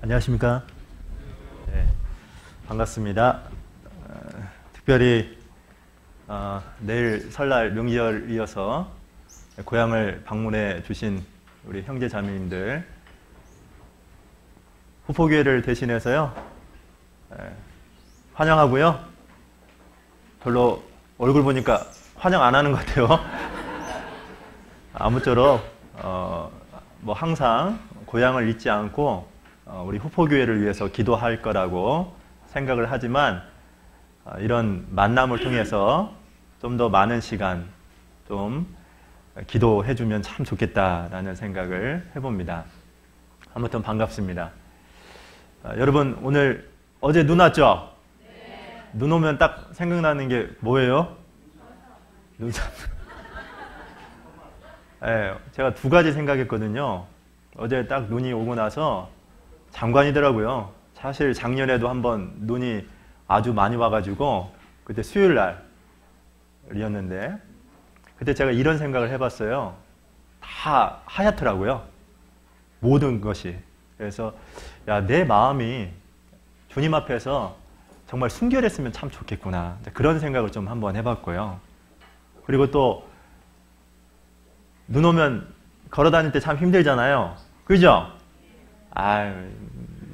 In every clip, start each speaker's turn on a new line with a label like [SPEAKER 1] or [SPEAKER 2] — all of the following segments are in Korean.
[SPEAKER 1] 안녕하십니까? 네, 반갑습니다. 특별히 내일 설날 명절 이어서 고향을 방문해 주신 우리 형제 자매님들 후포교회를 대신해서요 환영하고요. 별로 얼굴 보니까 환영 안 하는 것 같아요. 아무쪼록 뭐 항상 고향을 잊지 않고 우리 후포교회를 위해서 기도할 거라고 생각을 하지만 이런 만남을 통해서 좀 더 많은 시간 좀 기도해 주면 참 좋겠다라는 생각을 해봅니다. 아무튼 반갑습니다. 여러분 오늘 어제 눈 왔죠? 네. 눈 오면 딱 생각나는 게 뭐예요? 눈썹. 네, 제가 두 가지 생각했거든요. 어제 딱 눈이 오고 나서 장관이더라고요. 사실 작년에도 한번 눈이 아주 많이 와가지고 그때 수요일 날이었는데 그때 제가 이런 생각을 해봤어요. 다 하얗더라고요. 모든 것이. 그래서 야, 내 마음이 주님 앞에서 정말 순결했으면 참 좋겠구나. 그런 생각을 좀 한번 해봤고요. 그리고 또 눈 오면 걸어 다닐 때 참 힘들잖아요. 그죠?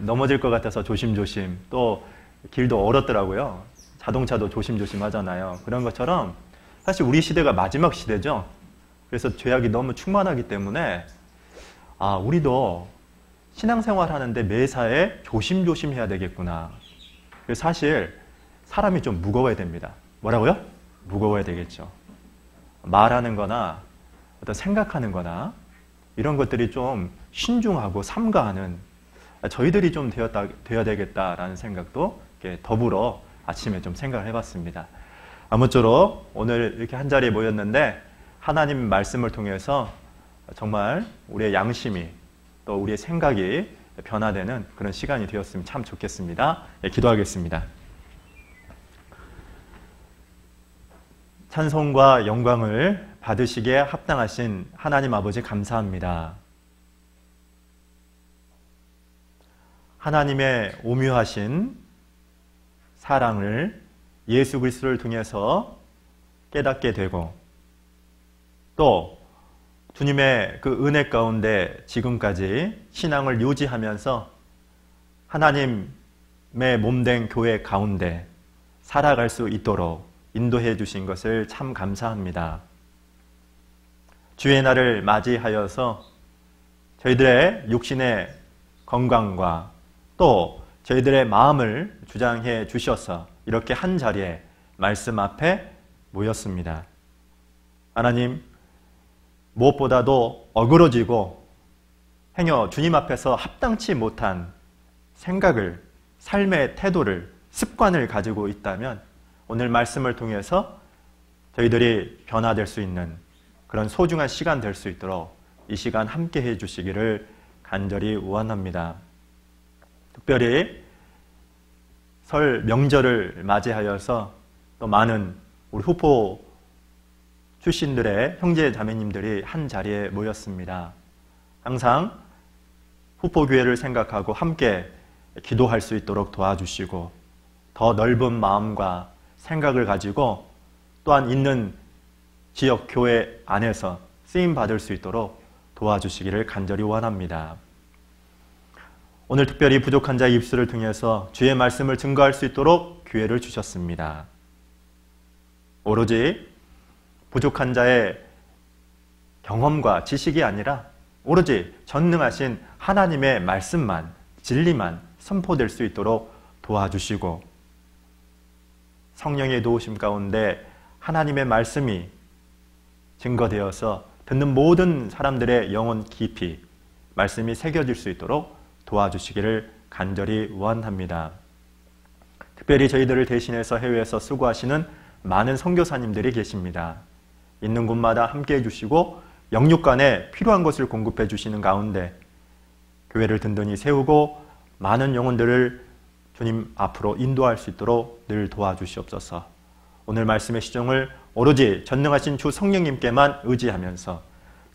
[SPEAKER 1] 넘어질 것 같아서 조심조심. 또 길도 얼었더라고요. 자동차도 조심조심 하잖아요. 그런 것처럼 사실 우리 시대가 마지막 시대죠. 그래서 죄악이 너무 충만하기 때문에 우리도 신앙생활 하는데 매사에 조심조심 해야 되겠구나. 그래서 사실 사람이 좀 무거워야 됩니다. 뭐라고요? 무거워야 되겠죠. 말하는 거나 어떤 생각하는 거나 이런 것들이 좀 신중하고 삼가하는 저희들이 좀 되어야 되겠다라는 생각도 이렇게 더불어 아침에 좀 생각을 해봤습니다. 아무쪼록 오늘 이렇게 한자리에 모였는데 하나님 말씀을 통해서 정말 우리의 양심이 또 우리의 생각이 변화되는 그런 시간이 되었으면 참 좋겠습니다. 기도하겠습니다. 찬송과 영광을 받으시기에 합당하신 하나님 아버지 감사합니다. 하나님의 오묘하신 사랑을 예수 그리스도를 통해서 깨닫게 되고 또 주님의 그 은혜 가운데 지금까지 신앙을 유지하면서 하나님의 몸된 교회 가운데 살아갈 수 있도록 인도해 주신 것을 참 감사합니다. 주의 날을 맞이하여서 저희들의 육신의 건강과 또 저희들의 마음을 주장해 주셔서 이렇게 한 자리에 말씀 앞에 모였습니다. 하나님, 무엇보다도 어그러지고 행여 주님 앞에서 합당치 못한 생각을, 삶의 태도를, 습관을 가지고 있다면 오늘 말씀을 통해서 저희들이 변화될 수 있는 그런 소중한 시간 될 수 있도록 이 시간 함께 해 주시기를 간절히 원합니다. 특별히 설 명절을 맞이하여서 또 많은 우리 후포 출신들의 형제 자매님들이 한 자리에 모였습니다. 항상 후포교회를 생각하고 함께 기도할 수 있도록 도와주시고 더 넓은 마음과 생각을 가지고 또한 있는 지역 교회 안에서 쓰임받을 수 있도록 도와주시기를 간절히 원합니다. 오늘 특별히 부족한 자의 입술을 통해서 주의 말씀을 증거할 수 있도록 기회를 주셨습니다. 오로지 부족한 자의 경험과 지식이 아니라 오로지 전능하신 하나님의 말씀만, 진리만 선포될 수 있도록 도와주시고 성령의 도우심 가운데 하나님의 말씀이 증거되어서 듣는 모든 사람들의 영혼 깊이 말씀이 새겨질 수 있도록 도와주시기를 간절히 원합니다. 특별히 저희들을 대신해서 해외에서 수고하시는 많은 선교사님들이 계십니다. 있는 곳마다 함께해 주시고 영육간에 필요한 것을 공급해 주시는 가운데 교회를 든든히 세우고 많은 영혼들을 주님 앞으로 인도할 수 있도록 늘 도와주시옵소서. 오늘 말씀의 시종을 오로지 전능하신 주 성령님께만 의지하면서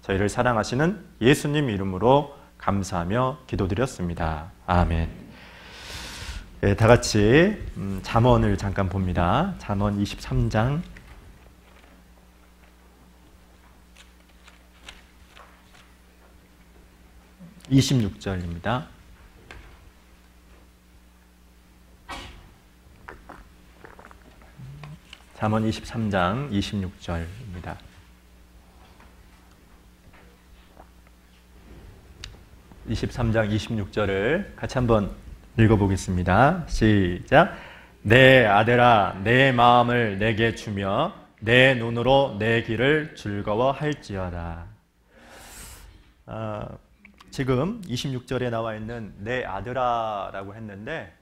[SPEAKER 1] 저희를 사랑하시는 예수님 이름으로 감사하며 기도드렸습니다. 아멘. 네, 다 같이 잠언을 잠깐 봅니다. 잠언 23장 26절입니다. 잠언 23장 26절입니다. 23장 26절을 같이 한번 읽어보겠습니다. 시작. 내 아들아 내 마음을 내게 주며 내 눈으로 내 길을 즐거워할지어다. 지금 26절에 나와 있는 내 아들아 라고 했는데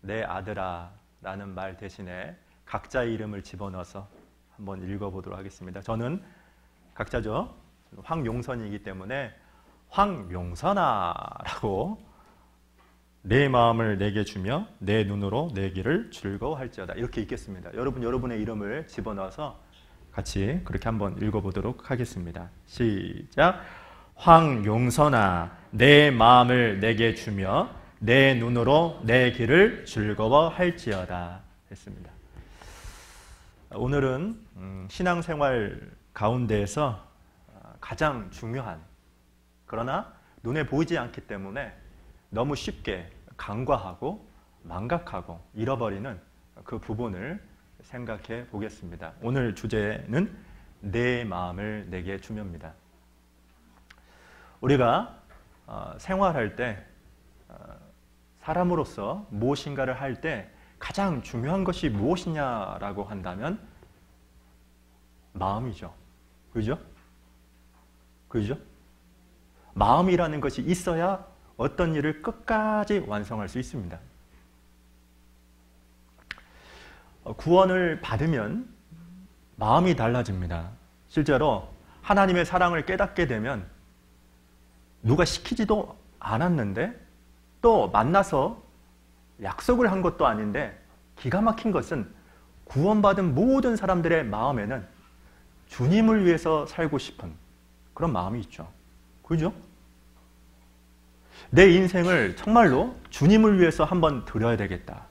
[SPEAKER 1] 내 아들아 라는 말 대신에 각자의 이름을 집어넣어서 한번 읽어보도록 하겠습니다. 저는 각자죠. 황용선이기 때문에 황용선아 라고 내 마음을 내게 주며 내 눈으로 내 길을 즐거워할지어다 이렇게 읽겠습니다. 여러분의 이름을 집어넣어서 같이 그렇게 한번 읽어보도록 하겠습니다. 시작. 황용선아 내 마음을 내게 주며 내 눈으로 내 길을 즐거워할지어다 했습니다. 오늘은 신앙생활 가운데에서 가장 중요한 그러나 눈에 보이지 않기 때문에 너무 쉽게 간과하고 망각하고 잃어버리는 그 부분을 생각해 보겠습니다. 오늘 주제는 내 마음을 내게 주며입니다. 우리가 생활할 때 사람으로서 무엇인가를 할 때 가장 중요한 것이 무엇이냐라고 한다면 마음이죠. 그죠? 그죠? 마음이라는 것이 있어야 어떤 일을 끝까지 완성할 수 있습니다. 구원을 받으면 마음이 달라집니다. 실제로 하나님의 사랑을 깨닫게 되면 누가 시키지도 않았는데 또 만나서 약속을 한 것도 아닌데 기가 막힌 것은 구원받은 모든 사람들의 마음에는 주님을 위해서 살고 싶은 그런 마음이 있죠. 그죠? 내 인생을 정말로 주님을 위해서 한번 드려야 되겠다.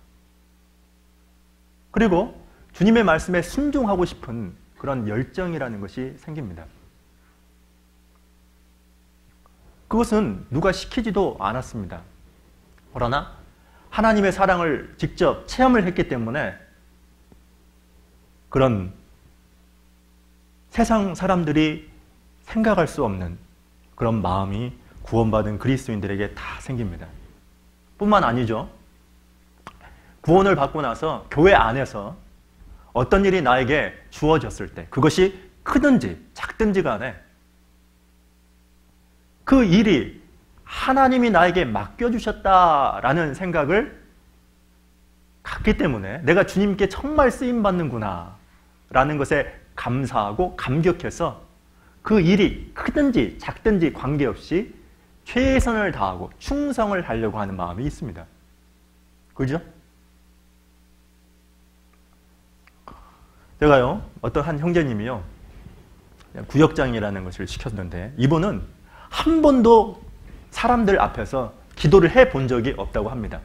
[SPEAKER 1] 그리고 주님의 말씀에 순종하고 싶은 그런 열정이라는 것이 생깁니다. 그것은 누가 시키지도 않았습니다. 그러나 하나님의 사랑을 직접 체험을 했기 때문에 그런 세상 사람들이 생각할 수 없는 그런 마음이 구원받은 그리스도인들에게 다 생깁니다. 뿐만 아니죠. 구원을 받고 나서 교회 안에서 어떤 일이 나에게 주어졌을 때 그것이 크든지 작든지 간에 그 일이 하나님이 나에게 맡겨주셨다라는 생각을 갖기 때문에 내가 주님께 정말 쓰임받는구나 라는 것에 감사하고 감격해서 그 일이 크든지 작든지 관계없이 최선을 다하고 충성을 하려고 하는 마음이 있습니다. 그죠? 제가요, 어떤 한 형제님이요, 구역장이라는 것을 시켰는데 이분은 한 번도 사람들 앞에서 기도를 해본 적이 없다고 합니다.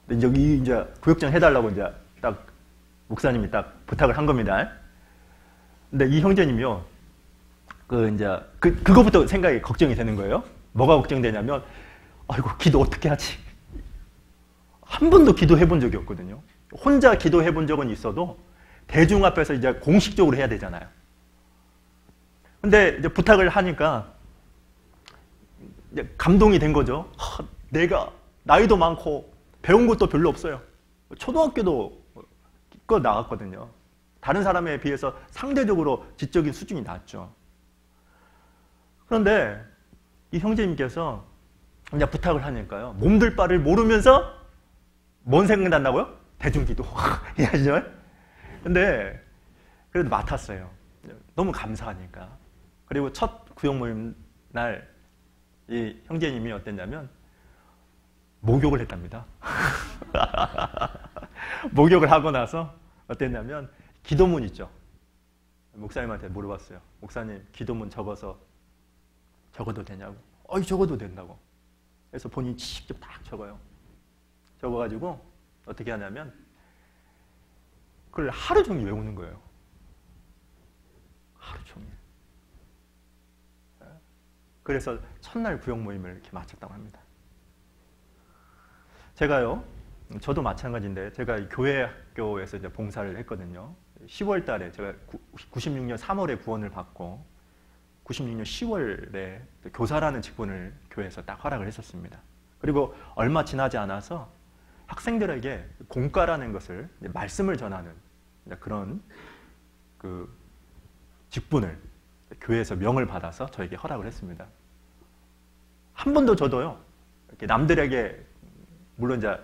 [SPEAKER 1] 근데 이제 구역장 해달라고 이제 딱 목사님이 딱 부탁을 한 겁니다. 근데 이 형제님이요, 그거부터 생각이 걱정이 되는 거예요. 뭐가 걱정되냐면, 아이고, 기도 어떻게 하지? 한 번도 기도해 본 적이 없거든요. 혼자 기도해 본 적은 있어도 대중 앞에서 이제 공식적으로 해야 되잖아요. 근데 이제 부탁을 하니까 이제 감동이 된 거죠. 내가 나이도 많고 배운 것도 별로 없어요. 초등학교도 나갔거든요. 다른 사람에 비해서 상대적으로 지적인 수준이 낮죠. 그런데 이 형제님께서 이제 부탁을 하니까요, 몸둘 바를 모르면서 뭔 생각난다고요? 대중기도. 이해하시죠? 근데 그래도 맡았어요. 너무 감사하니까. 그리고 첫 구역 모임 날 이 형제님이 어땠냐면 목욕을 했답니다. 목욕을 하고 나서 어땠냐면 기도문 있죠. 목사님한테 물어봤어요. 목사님, 기도문 적어도 되냐고. 적어도 된다고. 그래서 본인이 직접 딱 적어요. 적어가지고 어떻게 하냐면 그걸 하루 종일 외우는 거예요. 하루 종일. 그래서 첫날 구역 모임을 이렇게 마쳤다고 합니다. 제가요, 저도 마찬가지인데 제가 교회 학교에서 이제 봉사를 했거든요. 10월 달에 제가 96년 3월에 구원을 받고 96년 10월에 교사라는 직분을 교회에서 딱 허락을 했었습니다. 그리고 얼마 지나지 않아서 학생들에게 공과라는 것을 말씀을 전하는 그런 그 직분을 교회에서 명을 받아서 저에게 허락을 했습니다. 한 번도 저도요, 이렇게 남들에게 물론 이제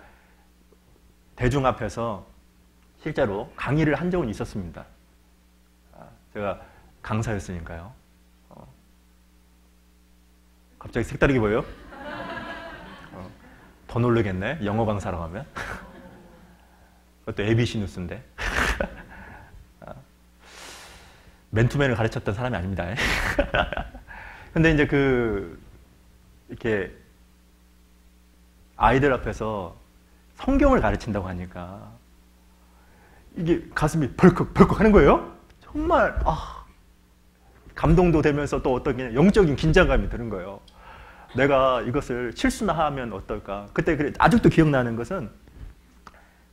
[SPEAKER 1] 대중 앞에서 실제로 강의를 한 적은 있었습니다. 제가 강사였으니까요. 갑자기 색다르게 보여요? 더 놀라겠네, 영어 강사라고 하면. 그것도 ABC 뉴스인데. 맨투맨을 가르쳤던 사람이 아닙니다. 근데 이제 이렇게 아이들 앞에서 성경을 가르친다고 하니까 이게 가슴이 벌컥벌컥 하는 거예요. 정말 감동도 되면서 또 어떤 영적인 긴장감이 드는 거예요. 내가 이것을 실수나 하면 어떨까. 그때 아직도 기억나는 것은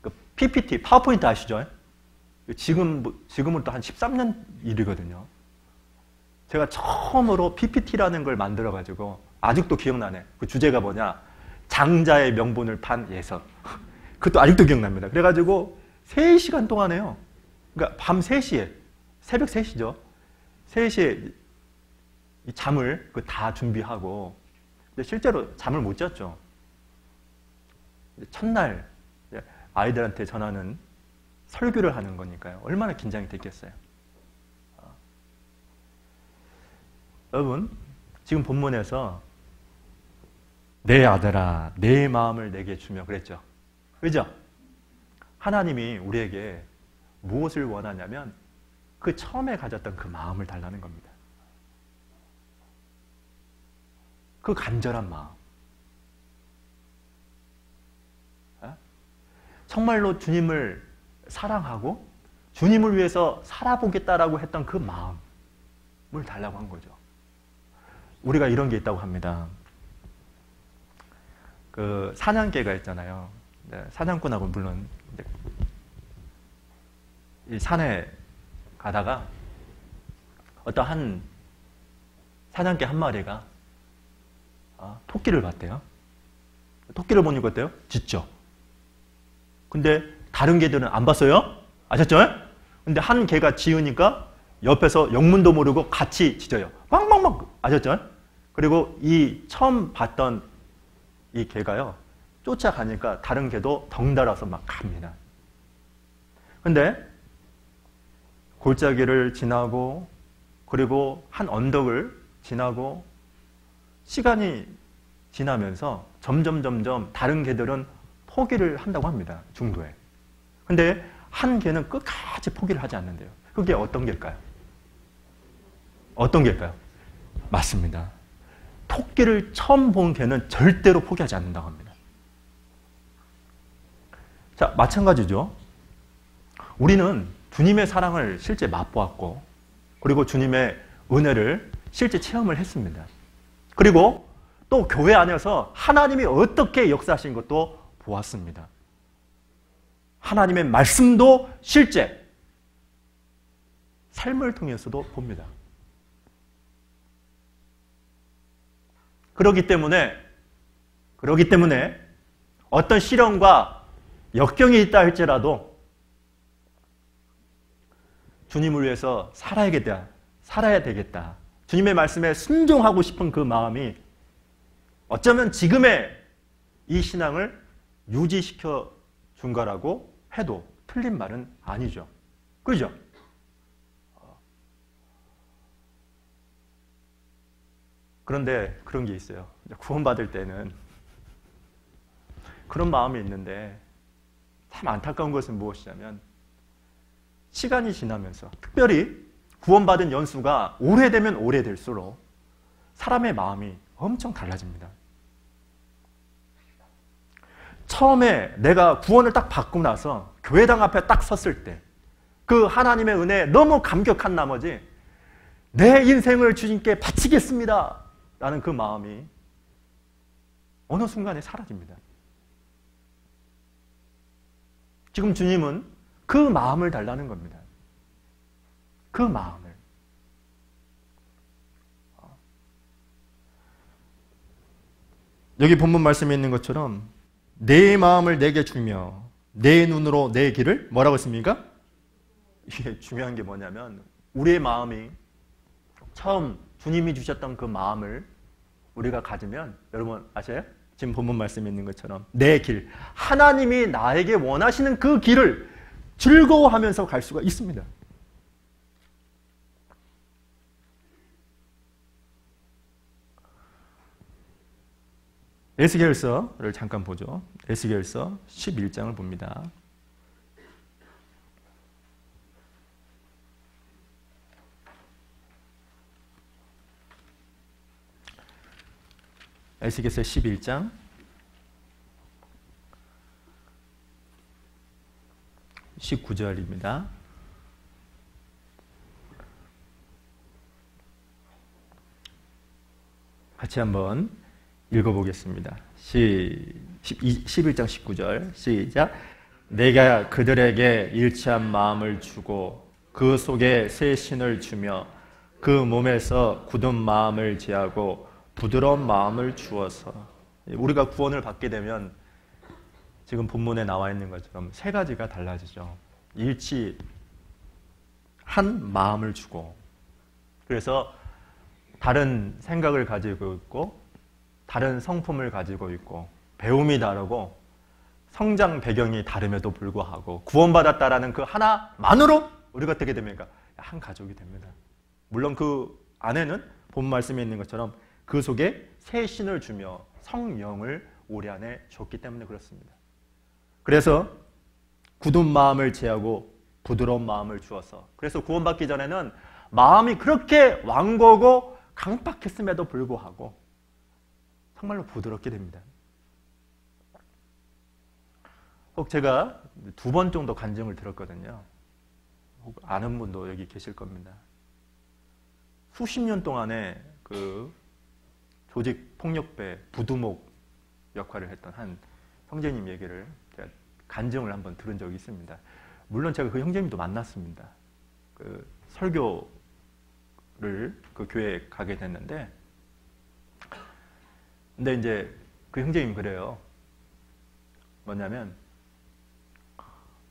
[SPEAKER 1] 그 PPT, 파워포인트 아시죠? 지금은 또 한 13년 일이거든요. 제가 처음으로 PPT라는 걸 만들어가지고 아직도 기억나네. 그 주제가 뭐냐? 장자의 명분을 판 예서. 그것도 아직도 기억납니다. 그래가지고 3시간 동안에요. 그러니까 밤 3시에, 새벽 3시죠. 3시에 이 잠을 다 준비하고, 근데 실제로 잠을 못 잤죠. 첫날 아이들한테 전하는 설교를 하는 거니까요. 얼마나 긴장이 됐겠어요. 여러분, 지금 본문에서 내 아들아, 내 마음을 내게 주며 그랬죠. 그죠? 하나님이 우리에게 무엇을 원하냐면 그 처음에 가졌던 그 마음을 달라는 겁니다. 그 간절한 마음. 정말로 주님을 사랑하고 주님을 위해서 살아보겠다라고 했던 그 마음을 달라고 한 거죠. 우리가 이런 게 있다고 합니다. 그 사냥개가 있잖아요. 사냥꾼하고 물론 이 산에 가다가 어떤 한 사냥개 한 마리가 토끼를 봤대요. 토끼를 보니까 어때요? 짖죠. 근데 다른 개들은 안 봤어요? 아셨죠? 근데 한 개가 짖으니까 옆에서 영문도 모르고 같이 짖어요. 빵빵빵. 아셨죠? 그리고 이 처음 봤던 이 개가요, 쫓아가니까 다른 개도 덩달아서 막 갑니다. 근데 골짜기를 지나고 그리고 한 언덕을 지나고 시간이 지나면서 점점 다른 개들은 포기를 한다고 합니다. 중도에. 근데 한 개는 끝까지 포기를 하지 않는데요. 그게 어떤 개일까요? 어떤 개일까요? 맞습니다. 토끼를 처음 본 개는 절대로 포기하지 않는다고 합니다. 자, 마찬가지죠. 우리는 주님의 사랑을 실제 맛보았고 그리고 주님의 은혜를 실제 체험을 했습니다. 그리고 또 교회 안에서 하나님이 어떻게 역사하신 것도 보았습니다. 하나님의 말씀도 실제 삶을 통해서도 봅니다. 그렇기 때문에 어떤 시련과 역경이 있다 할지라도 주님을 위해서 살아야 되겠다. 주님의 말씀에 순종하고 싶은 그 마음이 어쩌면 지금의 이 신앙을 유지시켜 준 거라고 해도 틀린 말은 아니죠. 그죠? 그런데 그런 게 있어요. 구원받을 때는 그런 마음이 있는데 참 안타까운 것은 무엇이냐면 시간이 지나면서 특별히 구원받은 연수가 오래되면 오래될수록 사람의 마음이 엄청 달라집니다. 처음에 내가 구원을 딱 받고 나서 교회당 앞에 딱 섰을 때 그 하나님의 은혜에 너무 감격한 나머지 내 인생을 주님께 바치겠습니다 라는 그 마음이 어느 순간에 사라집니다. 지금 주님은 그 마음을 달라는 겁니다. 그 마음을. 여기 본문 말씀에 있는 것처럼 내 마음을 내게 주며 내 눈으로 내 길을 뭐라고 했습니까? 이게 중요한 게 뭐냐면 우리의 마음이 처음 주님이 주셨던 그 마음을 우리가 가지면 여러분 아세요? 지금 본문 말씀에 있는 것처럼 내 길, 하나님이 나에게 원하시는 그 길을 즐거워하면서 갈 수가 있습니다. 에스겔서를 잠깐 보죠. 에스겔서 11장을 봅니다. 에스겔서 11장 19절입니다. 같이 한번 읽어보겠습니다. 11장 19절 시작. 내가 그들에게 일치한 마음을 주고 그 속에 새 신을 주며 그 몸에서 굳은 마음을 제하고 부드러운 마음을 주어서. 우리가 구원을 받게 되면 지금 본문에 나와 있는 것처럼 세 가지가 달라지죠. 일치한 마음을 주고, 그래서 다른 생각을 가지고 있고 다른 성품을 가지고 있고 배움이 다르고 성장 배경이 다름에도 불구하고 구원받았다라는 그 하나만으로 우리가 어떻게 됩니까? 한 가족이 됩니다. 물론 그 안에는 본 말씀에 있는 것처럼 그 속에 새 신을 주며 성령을 우리 안에 줬기 때문에 그렇습니다. 그래서 굳은 마음을 제하고 부드러운 마음을 주어서, 그래서 구원받기 전에는 마음이 그렇게 완고하고 강팍했음에도 불구하고 정말로 부드럽게 됩니다. 혹 제가 2번 정도 간증을 들었거든요. 혹 아는 분도 여기 계실 겁니다. 수십 년 동안에 그 조직 폭력배 부두목 역할을 했던 한 형제님 얘기를 제가 간증을 한번 들은 적이 있습니다. 물론 제가 그 형제님도 만났습니다. 그 설교를 그 교회에 가게 됐는데, 근데 이제 그 형제님 그래요. 뭐냐면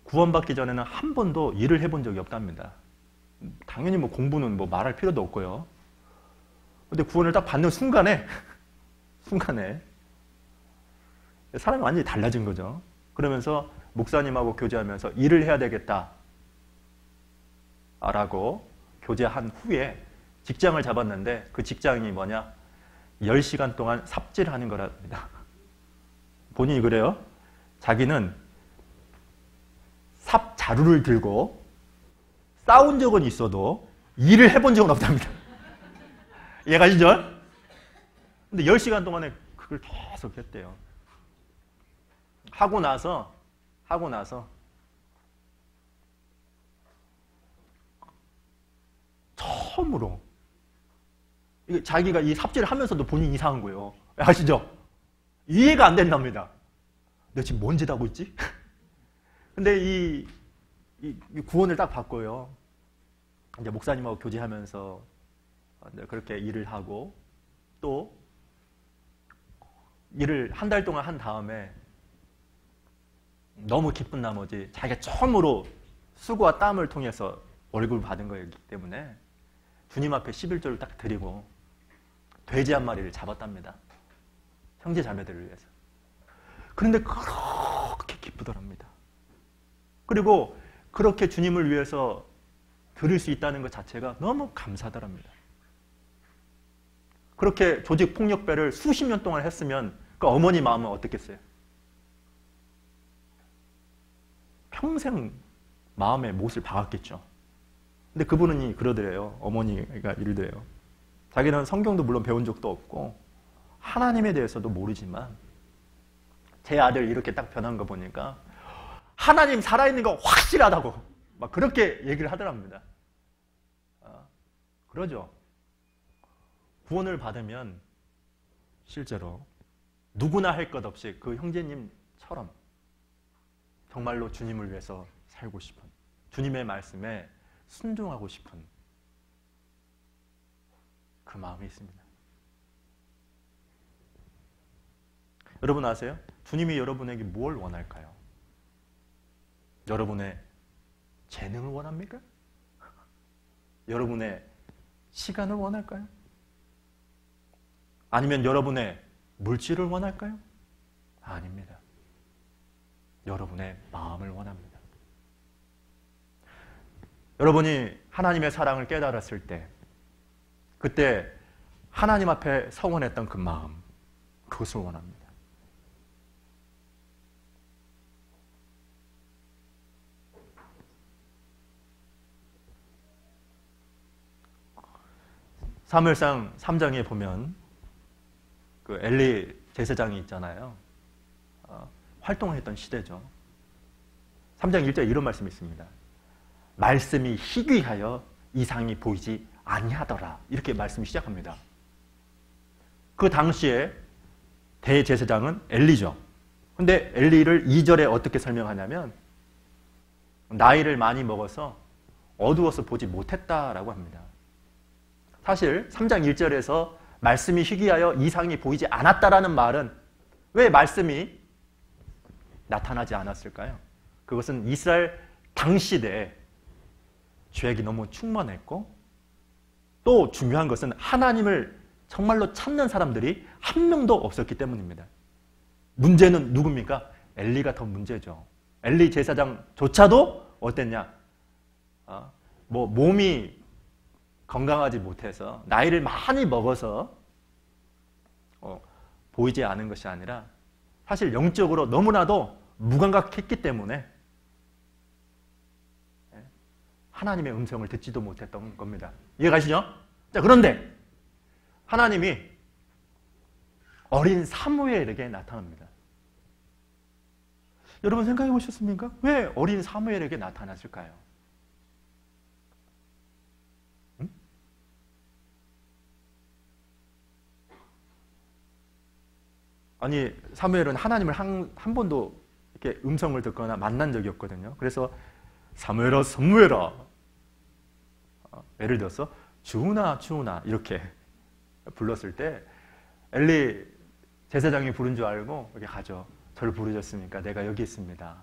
[SPEAKER 1] 구원받기 전에는 한 번도 일을 해본 적이 없답니다. 당연히 뭐 공부는 뭐 말할 필요도 없고요. 근데 구원을 딱 받는 순간에 사람이 완전히 달라진 거죠. 그러면서 목사님하고 교제하면서 일을 해야 되겠다 라고 교제한 후에 직장을 잡았는데, 그 직장이 뭐냐? 10시간 동안 삽질하는 거랍니다. 본인이 그래요. 자기는 삽 자루를 들고 싸운 적은 있어도 일을 해본 적은 없답니다. 이해가시죠? 근데 10시간 동안에 그걸 계속 했대요. 하고 나서 처음으로 자기가 이 삽질을 하면서도 본인이 이상한 거예요. 아시죠? 이해가 안 된답니다. 내가 지금 뭔 짓 하고 있지? 근데 이 구원을 딱 받고요. 이제 목사님하고 교제하면서 그렇게 일을 하고 또 일을 한 달 동안 한 다음에 너무 기쁜 나머지 자기가 처음으로 수고와 땀을 통해서 월급을 받은 거였기 때문에 주님 앞에 11조를 딱 드리고 돼지 한 마리를 잡았답니다. 형제 자매들을 위해서. 그런데 그렇게 기쁘더랍니다. 그리고 그렇게 주님을 위해서 드릴 수 있다는 것 자체가 너무 감사하더랍니다. 그렇게 조직 폭력배를 수십 년 동안 했으면 그 어머니 마음은 어떻겠어요? 평생 마음에 못을 박았겠죠. 근데 그분은 그러더래요. 어머니가 이러더래요. 자기는 성경도 물론 배운 적도 없고 하나님에 대해서도 모르지만 제 아들 이렇게 딱 변한 거 보니까 하나님 살아있는 거 확실하다고 막 그렇게 얘기를 하더랍니다. 그러죠. 구원을 받으면 실제로 누구나 할 것 없이 그 형제님처럼 정말로 주님을 위해서 살고 싶은, 주님의 말씀에 순종하고 싶은 그 마음이 있습니다. 여러분 아세요? 주님이 여러분에게 뭘 원할까요? 여러분의 재능을 원합니까? 여러분의 시간을 원할까요? 아니면 여러분의 물질을 원할까요? 아닙니다. 여러분의 마음을 원합니다. 여러분이 하나님의 사랑을 깨달았을 때, 그때 하나님 앞에 서원했던 그 마음, 그것을 원합니다. 사무엘상 3장에 보면 그 엘리 제사장이 있잖아요. 활동했던 시대죠. 3장 1절에 이런 말씀이 있습니다. 말씀이 희귀하여 이상이 보이지 아니하더라. 이렇게 말씀이 시작합니다. 그 당시에 대제사장은 엘리죠. 근데 엘리를 2절에 어떻게 설명하냐면 나이를 많이 먹어서 어두워서 보지 못했다라고 합니다. 사실 3장 1절에서 말씀이 희귀하여 이상이 보이지 않았다라는 말은 왜 말씀이 나타나지 않았을까요? 그것은 이스라엘 당시대에 죄악이 너무 충만했고, 또 중요한 것은 하나님을 정말로 찾는 사람들이 한 명도 없었기 때문입니다. 문제는 누굽니까? 엘리가 더 문제죠. 엘리 제사장조차도 어땠냐? 몸이 건강하지 못해서 나이를 많이 먹어서 보이지 않은 것이 아니라 사실 영적으로 너무나도 무감각했기 때문에 하나님의 음성을 듣지도 못했던 겁니다. 이해가시죠? 자, 그런데 하나님이 어린 사무엘에게 나타납니다. 여러분 생각해 보셨습니까? 왜 어린 사무엘에게 나타났을까요? 아니, 사무엘은 하나님을 한 번도 이렇게 음성을 듣거나 만난 적이 없거든요. 그래서 사무엘아, 사무엘아. 예를 들어서 주우나, 주우나 이렇게 불렀을 때 엘리 제사장이 부른 줄 알고 여기 가죠. 저를 부르셨으니까 내가 여기 있습니다.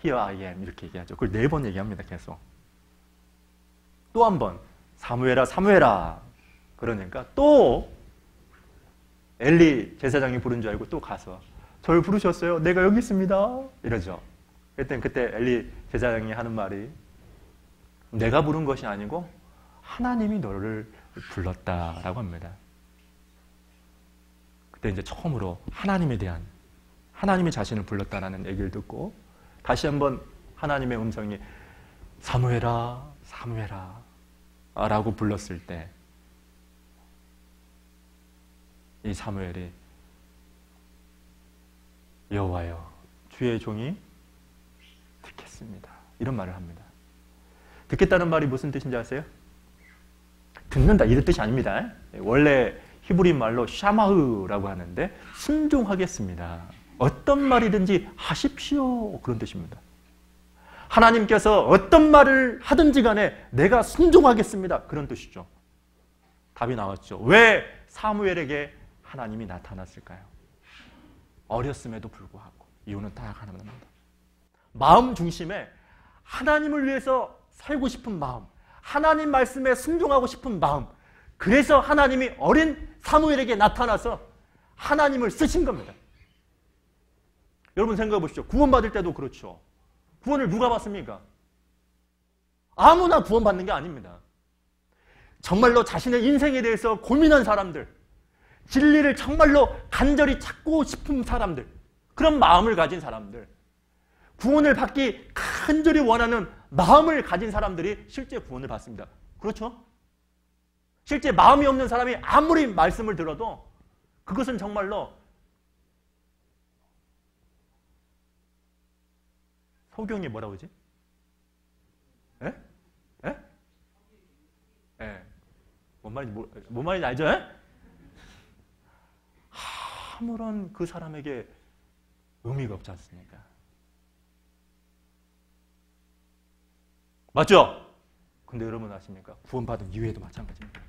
[SPEAKER 1] Here I am 이렇게 얘기하죠. 그걸 4번 얘기합니다. 계속. 또 한 번 사무엘아, 사무엘아. 그러니까 또 엘리 제사장이 부른 줄 알고 또 가서 저를 부르셨어요. 내가 여기 있습니다. 이러죠. 그때 엘리 제사장이 하는 말이 내가 부른 것이 아니고 하나님이 너를 불렀다라고 합니다. 그때 이제 처음으로 하나님이 자신을 불렀다라는 얘기를 듣고 다시 한번 하나님의 음성이 사무엘아, 사무엘아 라고 불렀을 때 이 사무엘이 여호와여 주의 종이 듣겠습니다. 이런 말을 합니다. 듣겠다는 말이 무슨 뜻인지 아세요? 듣는다 이런 뜻이 아닙니다. 원래 히브리 말로 샤마흐라고 하는데 순종하겠습니다. 어떤 말이든지 하십시오. 그런 뜻입니다. 하나님께서 어떤 말을 하든지 간에 내가 순종하겠습니다. 그런 뜻이죠. 답이 나왔죠. 왜 사무엘에게 하나님이 나타났을까요? 어렸음에도 불구하고. 이유는 딱 하나입니다. 마음 중심에 하나님을 위해서 살고 싶은 마음, 하나님 말씀에 순종하고 싶은 마음, 그래서 하나님이 어린 사무엘에게 나타나서 하나님을 쓰신 겁니다. 여러분 생각해 보시죠. 구원받을 때도 그렇죠. 구원을 누가 받습니까? 아무나 구원받는 게 아닙니다. 정말로 자신의 인생에 대해서 고민한 사람들, 진리를 정말로 간절히 찾고 싶은 사람들, 그런 마음을 가진 사람들, 구원을 받기 간절히 원하는 마음을 가진 사람들이 실제 구원을 받습니다. 그렇죠? 실제 마음이 없는 사람이 아무리 말씀을 들어도 그것은 정말로 소경이 뭐라고 그러지? 예? 예? 예. 뭔 말인지 알죠? 예? 아무런 그 사람에게 의미가 없지 않습니까? 맞죠? 근데 여러분 아십니까? 구원받은 이후에도 마찬가지입니다.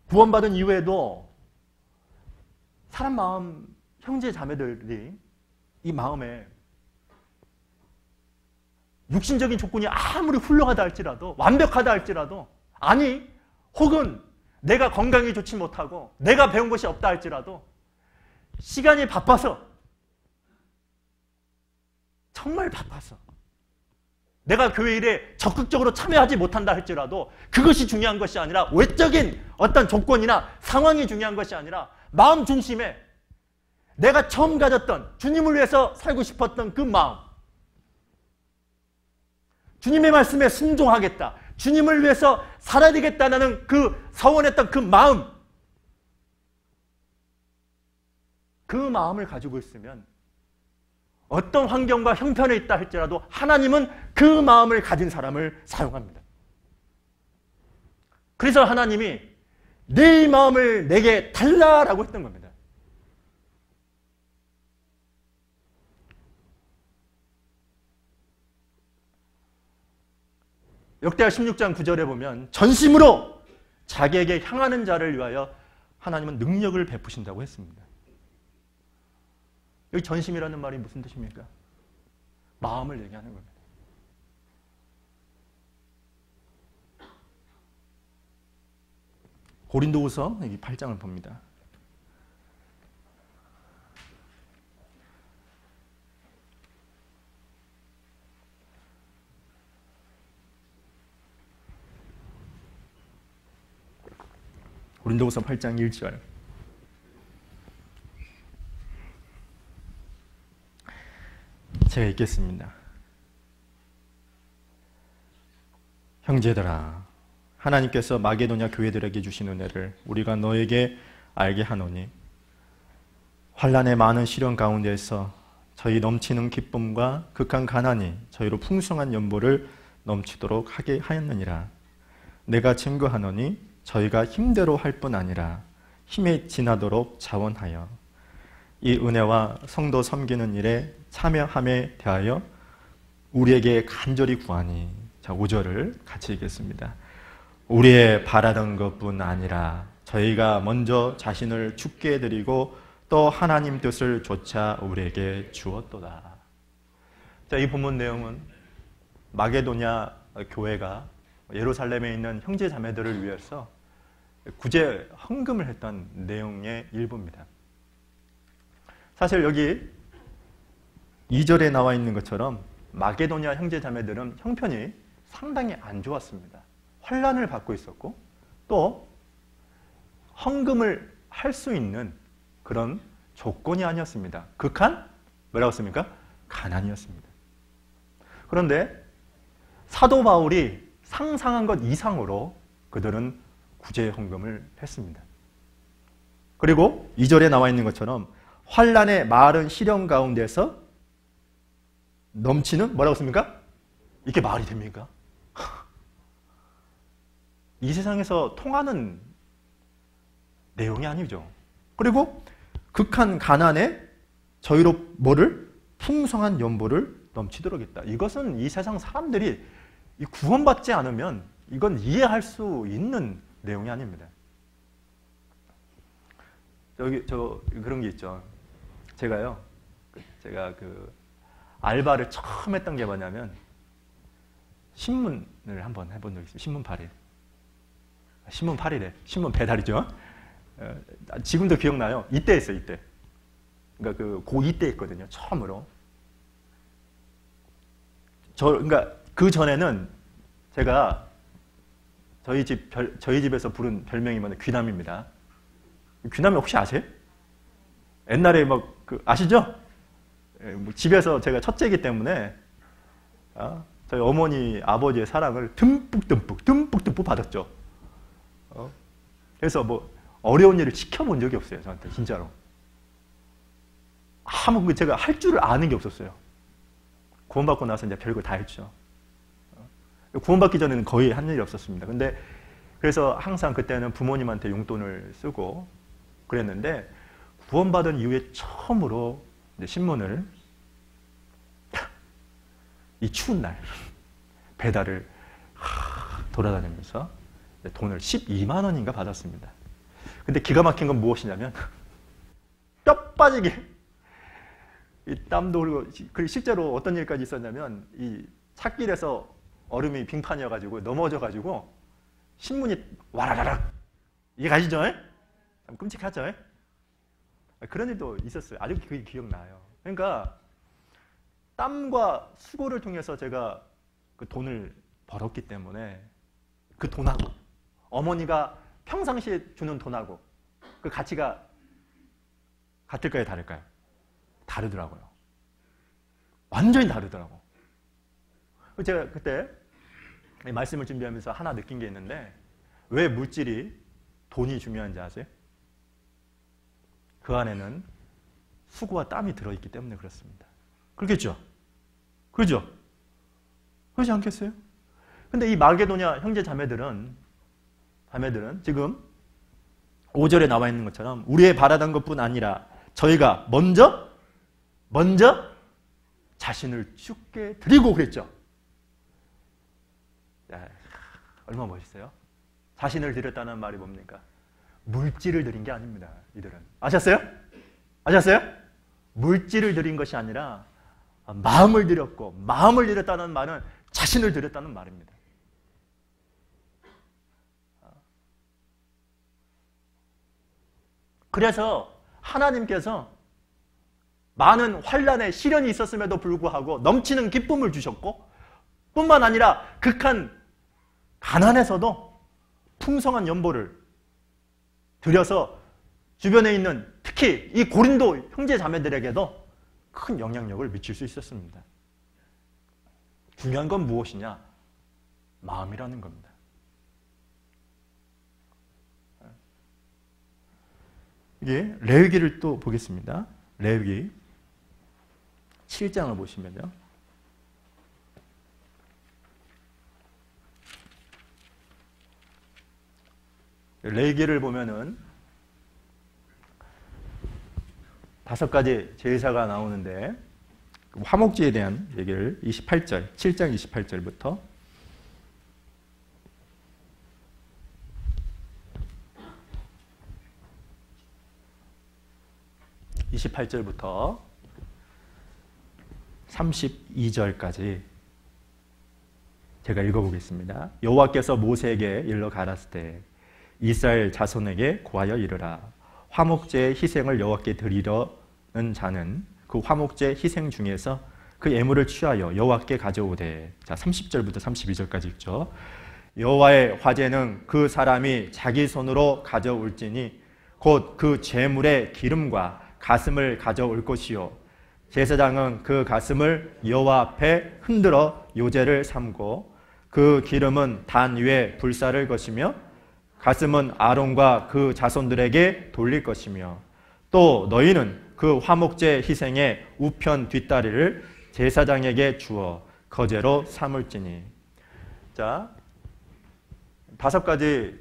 [SPEAKER 1] 구원받은 이후에도 사람 마음, 형제 자매들이 이 마음에 육신적인 조건이 아무리 훌륭하다 할지라도, 완벽하다 할지라도, 아니 혹은 내가 건강이 좋지 못하고 내가 배운 것이 없다 할지라도 시간이 바빠서, 정말 바빠서 내가 교회 일에 적극적으로 참여하지 못한다 할지라도 그것이 중요한 것이 아니라, 외적인 어떤 조건이나 상황이 중요한 것이 아니라 마음 중심에 내가 처음 가졌던 주님을 위해서 살고 싶었던 그 마음, 주님의 말씀에 순종하겠다, 주님을 위해서 살아야 되겠다는 그 서원했던 그 마음, 그 마음을 가지고 있으면 어떤 환경과 형편에 있다 할지라도 하나님은 그 마음을 가진 사람을 사용합니다. 그래서 하나님이 네 마음을 내게 달라라고 했던 겁니다. 역대하 16장 9절에 보면 전심으로 자기에게 향하는 자를 위하여 하나님은 능력을 베푸신다고 했습니다. 여기 전심이라는 말이 무슨 뜻입니까? 마음을 얘기하는 겁니다. 고린도후서 여기 8장을 봅니다. 고린도후서 8장 1절. 제가 읽겠습니다. 형제들아, 하나님께서 마게도냐 교회들에게 주신 은혜를 우리가 너에게 알게 하노니, 환난의 많은 시련 가운데에서 저희 넘치는 기쁨과 극한 가난이 저희로 풍성한 연보를 넘치도록 하게 하였느니라. 내가 증거하노니 저희가 힘대로 할 뿐 아니라 힘에 지나도록 자원하여 이 은혜와 성도 섬기는 일에 참여함에 대하여 우리에게 간절히 구하니. 자, 5절을 같이 읽겠습니다. 우리의 바라던 것뿐 아니라 저희가 먼저 자신을 죽게 해드리고 또 하나님 뜻을 조차 우리에게 주었도다. 자, 이 본문 내용은 마게도냐 교회가 예루살렘에 있는 형제 자매들을 위해서 구제 헌금을 했던 내용의 일부입니다. 사실 여기 2절에 나와 있는 것처럼 마게도냐 형제 자매들은 형편이 상당히 안 좋았습니다. 환난을 받고 있었고 또 헌금을 할 수 있는 그런 조건이 아니었습니다. 극한 뭐라고 했습니까? 가난이었습니다. 그런데 사도 바울이 상상한 것 이상으로 그들은 구제 헌금을 했습니다. 그리고 2절에 나와 있는 것처럼 환난의 마른 시련 가운데서 넘치는 뭐라고 했습니까? 이게 말이 됩니까? 이 세상에서 통하는 내용이 아니죠. 그리고 극한 가난에 저희로 뭐를? 풍성한 연보를 넘치도록 했다. 이것은 이 세상 사람들이 구원받지 않으면 이건 이해할 수 있는 내용이 아닙니다. 그런 게 있죠. 제가 알바를 처음 했던 게 뭐냐면 신문을 한번 해본 적이 있어요. 신문 8일. 신문 8일에. 신문 배달이죠. 지금도 기억나요. 이때 했어요, 이때. 그러니까 고2 때 했거든요. 처음으로. 그러니까 그 전에는 제가 저희 집에서 부른 별명이 귀남입니다. 귀남이 혹시 아세요? 옛날에 아시죠? 집에서 제가 첫째이기 때문에 저희 어머니, 아버지의 사랑을 듬뿍 받았죠. 그래서 어려운 일을 시켜본 적이 없어요. 저한테 진짜로. 제가 할 줄을 아는 게 없었어요. 구원받고 나서 이제 별걸 다 했죠. 구원받기 전에는 거의 한 일이 없었습니다. 근데 그래서 항상 그때는 부모님한테 용돈을 쓰고 그랬는데 구원받은 이후에 처음으로 이제 신문을 이 추운 날 배달을 돌아다니면서 돈을 12만 원인가 받았습니다. 근데 기가 막힌 건 무엇이냐면 뼈 빠지게 이 땀도 흐르고 실제로 어떤 일까지 있었냐면 이 찻길에서 얼음이 빙판이어가지고 넘어져가지고 신문이 와라라락 이해 가시죠? 참 끔찍하죠? 그런 일도 있었어요. 아주 그게 기억나요. 그러니까 땀과 수고를 통해서 제가 그 돈을 벌었기 때문에 그 돈하고 어머니가 평상시에 주는 돈하고 그 가치가 같을까요? 다를까요? 다르더라고요. 완전히 다르더라고. 제가 그때 말씀을 준비하면서 하나 느낀 게 있는데 왜 물질이 돈이 중요한지 아세요? 그 안에는 수고와 땀이 들어있기 때문에 그렇습니다. 그렇겠죠? 그렇죠? 그렇지 않겠어요? 근데 이 마게도냐 형제 자매들은 지금 5절에 나와 있는 것처럼 우리의 바라던 것뿐 아니라 저희가 먼저 자신을 죽게 드리고 그랬죠. 야, 얼마나 멋있어요? 자신을 드렸다는 말이 뭡니까? 물질을 드린 게 아닙니다. 이들은. 아셨어요? 물질을 드린 것이 아니라 마음을 드렸고 마음을 드렸다는 말은 자신을 드렸다는 말입니다. 그래서 하나님께서 많은 환난의 시련이 있었음에도 불구하고 넘치는 기쁨을 주셨고 뿐만 아니라 극한 가난에서도 풍성한 연보를 드려서 주변에 있는 특히 이 고린도 형제 자매들에게도 큰 영향력을 미칠 수 있었습니다. 중요한 건 무엇이냐? 마음이라는 겁니다. 이게 레위기를 또 보겠습니다. 레위기 7장을 보시면요. 레위기를 보면은 5가지 제사가 나오는데 화목제에 대한 얘기를 28절, 7장 28절부터 28절부터 32절까지 제가 읽어보겠습니다. 여호와께서 모세에게 일러 가라사대 이스라엘 자손에게 고하여 이르라 화목제의 희생을 여호와께 드리려는 자는 그 화목제 희생 중에서 그 예물을 취하여 여호와께 가져오되. 자, 30절부터 32절까지 읽죠. 여호와의 화제는 그 사람이 자기 손으로 가져올지니 곧 그 제물의 기름과 가슴을 가져올 것이요 제사장은 그 가슴을 여호와 앞에 흔들어 요제를 삼고 그 기름은 단 위에 불사를 것이며 가슴은 아론과 그 자손들에게 돌릴 것이며 또 너희는 그 화목제 희생의 우편 뒷다리를 제사장에게 주어 거제로 삼을지니. 자, 5가지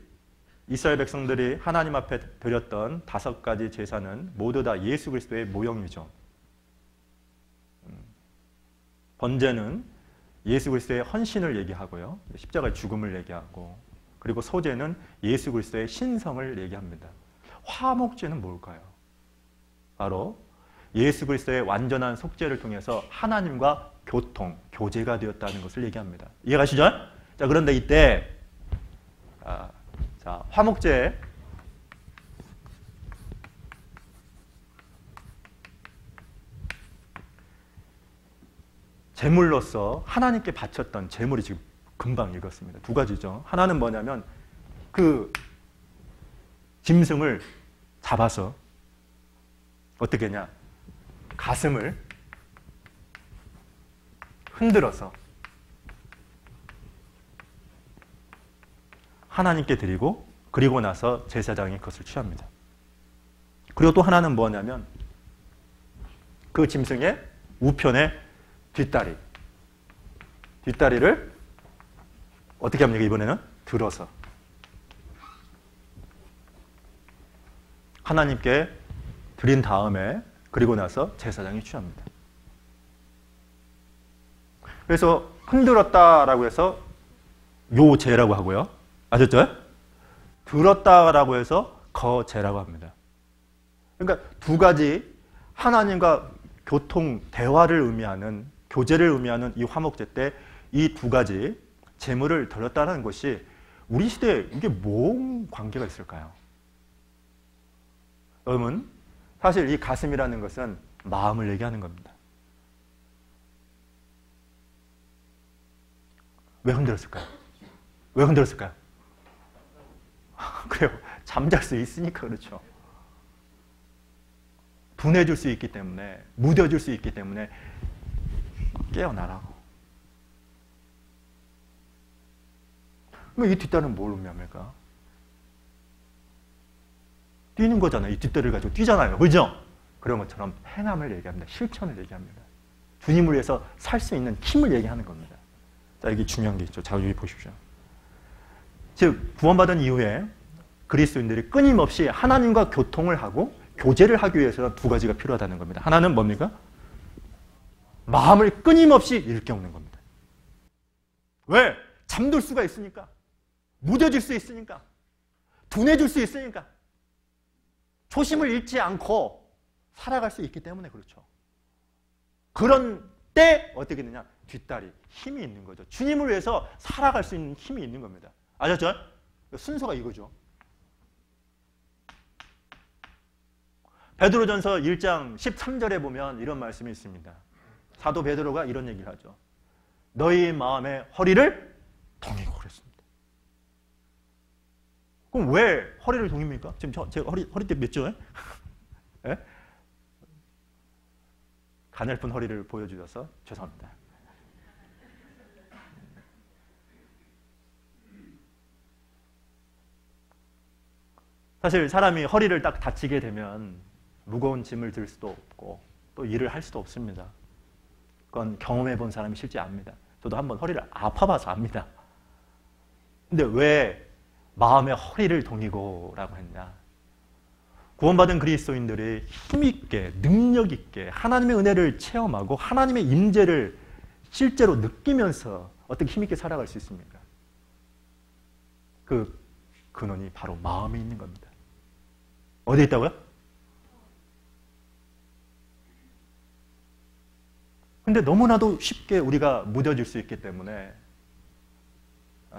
[SPEAKER 1] 이스라엘 백성들이 하나님 앞에 드렸던 5가지 제사는 모두 다 예수 그리스도의 모형이죠. 번제는 예수 그리스도의 헌신을 얘기하고요. 십자가의 죽음을 얘기하고 그리고 소제는 예수 그리스도의 신성을 얘기합니다. 화목제는 뭘까요? 바로 예수 그리스도의 완전한 속죄를 통해서 하나님과 교제가 되었다는 것을 얘기합니다. 이해가시죠? 자, 그런데 이때 화목제 제물로서 하나님께 바쳤던 제물이 지금 금방 읽었습니다. 2가지죠. 하나는 뭐냐면 그 짐승을 잡아서 어떻게 하냐? 가슴을 흔들어서 하나님께 드리고 그리고 나서 제사장이 그것을 취합니다. 그리고 또 하나는 뭐냐면 그 짐승의 우편의 뒷다리를 어떻게 합니까? 이번에는 들어서 하나님께 드린 다음에 그리고 나서 제사장이 취합니다. 그래서 흔들었다라고 해서 요제라고 하고요. 아셨죠? 들었다라고 해서 거제라고 합니다. 그러니까 두 가지 하나님과 교통, 대화를 의미하는, 교제를 의미하는 이 화목제 때 이 두 가지 제물을 드렸다는 것이 우리 시대에 이게 뭔 관계가 있을까요? 여러분, 사실 이 가슴이라는 것은 마음을 얘기하는 겁니다. 왜 흔들었을까요? 왜 흔들었을까요? 그래요. 잠잘 수 있으니까 그렇죠. 분해줄 수 있기 때문에, 무뎌줄 수 있기 때문에 깨어나라고. 그럼 이 뒷다리는 뭘 의미합니까? 뛰는 거잖아요. 이 뒷다리를 가지고 뛰잖아요. 그죠? 그런 것처럼 행함을 얘기합니다. 실천을 얘기합니다. 주님을 위해서 살 수 있는 힘을 얘기하는 겁니다. 자, 여기 중요한 게 있죠. 자, 여기 보십시오. 즉, 구원받은 이후에 그리스도인들이 끊임없이 하나님과 교통을 하고 교제를 하기 위해서는 두 가지가 필요하다는 겁니다. 하나는 뭡니까? 마음을 끊임없이 일깨우는 겁니다. 왜? 잠들 수가 있으니까. 무뎌질 수 있으니까. 둔해질 수 있으니까. 초심을 잃지 않고 살아갈 수 있기 때문에 그렇죠. 그런 때 어떻게 되냐? 뒷다리, 힘이 있는 거죠. 주님을 위해서 살아갈 수 있는 힘이 있는 겁니다. 아셨죠? 순서가 이거죠. 베드로전서 1장 13절에 보면 이런 말씀이 있습니다. 사도 베드로가 이런 얘기를 하죠. 너희 마음의 허리를 동이고 그랬습니다. 그럼 왜 허리를 동입니까? 지금 제 허리띠 몇 죠? 예? 가늘픈 허리를 보여주셔서 죄송합니다. 사실 사람이 허리를 딱 다치게 되면 무거운 짐을 들 수도 없고 또 일을 할 수도 없습니다. 그건 경험해 본 사람이 실제 압니다. 저도 한번 허리를 아파봐서 압니다. 근데 왜 마음의 허리를 동이고 라고 했냐? 구원받은 그리스도인들이 힘있게 능력있게 하나님의 은혜를 체험하고 하나님의 임재를 실제로 느끼면서 어떻게 힘있게 살아갈 수 있습니까? 그 근원이 바로 마음에 있는 겁니다. 어디에 있다고요? 근데 너무나도 쉽게 우리가 무뎌질 수 있기 때문에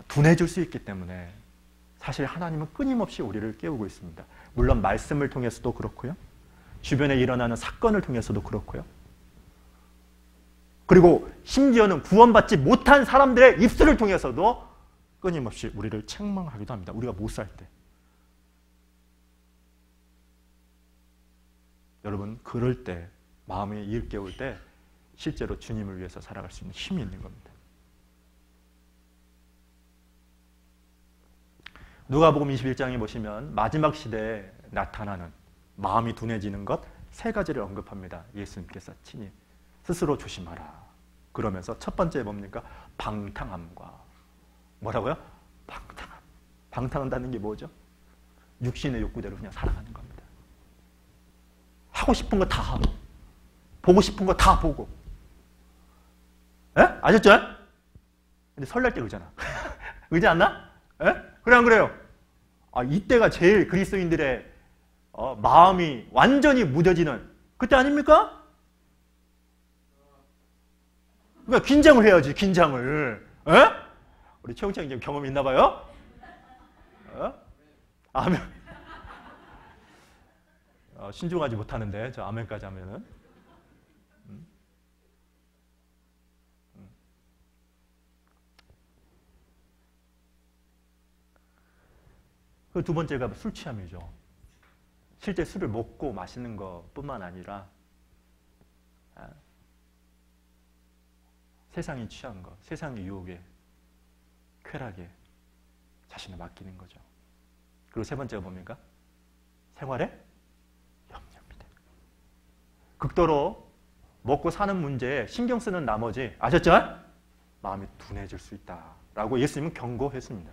[SPEAKER 1] 둔해질 수 있기 때문에 사실 하나님은 끊임없이 우리를 깨우고 있습니다. 물론 말씀을 통해서도 그렇고요. 주변에 일어나는 사건을 통해서도 그렇고요. 그리고 심지어는 구원받지 못한 사람들의 입술을 통해서도 끊임없이 우리를 책망하기도 합니다. 우리가 못 살 때. 여러분, 그럴 때, 마음이 일깨울 때 실제로 주님을 위해서 살아갈 수 있는 힘이 있는 겁니다. 누가복음 21장에 보시면 마지막 시대에 나타나는 마음이 둔해지는 것 세 가지를 언급합니다. 예수님께서 친히 스스로 조심하라. 그러면서 첫 번째 뭡니까? 방탕함과 뭐라고요? 방탕함. 방탕한다는 게 뭐죠? 육신의 욕구대로 그냥 살아가는 겁니다. 하고 싶은 거 다 하고 보고 싶은 거 다 보고. 에? 아셨죠? 근데 설날 때 그러잖아. 그러지 않나? 에? 그래 안 그래요? 이때가 제일 그리스도인들의 마음이 완전히 무뎌지는 그때 아닙니까? 그러니까 긴장을 해야지, 긴장을. 에? 우리 최영창 이제 경험이 있나 봐요? 아멘. 신중하지 못하는데 저 아멘까지 하면은. 그 두 번째가 술 취함이죠. 실제 술을 먹고 마시는 것뿐만 아니라 세상이 취한 것, 세상의 유혹에, 쾌락에 자신을 맡기는 거죠. 그리고 세 번째가 뭡니까? 생활의 염려입니다. 극도로 먹고 사는 문제에 신경 쓰는 나머지 아셨죠? 마음이 둔해질 수 있다라고 예수님은 경고했습니다.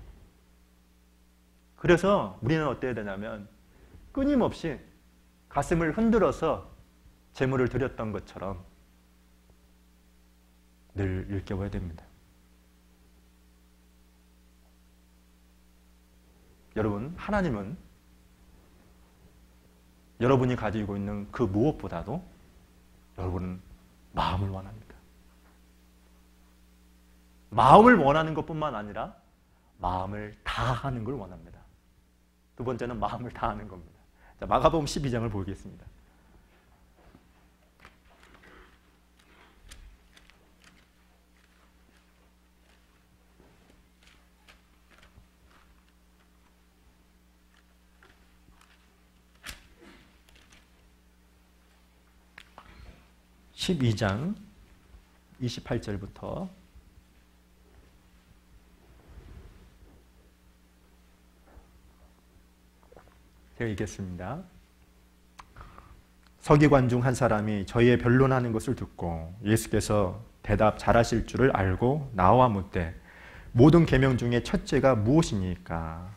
[SPEAKER 1] 그래서 우리는 어때야 되냐면 끊임없이 가슴을 흔들어서 제물을 드렸던 것처럼 늘 일깨워야 됩니다. 여러분, 하나님은 여러분이 가지고 있는 그 무엇보다도 여러분은 마음을 원합니다. 마음을 원하는 것뿐만 아니라 마음을 다하는 걸 원합니다. 두 번째는 마음을 다하는 겁니다. 자, 마가복음 12장을 보겠습니다. (12장) 28절부터 제가 읽겠습니다. 서기관 중 한 사람이 저희의 변론하는 것을 듣고 예수께서 대답 잘하실 줄을 알고 나와 묻되 모든 계명 중에 첫째가 무엇이니까?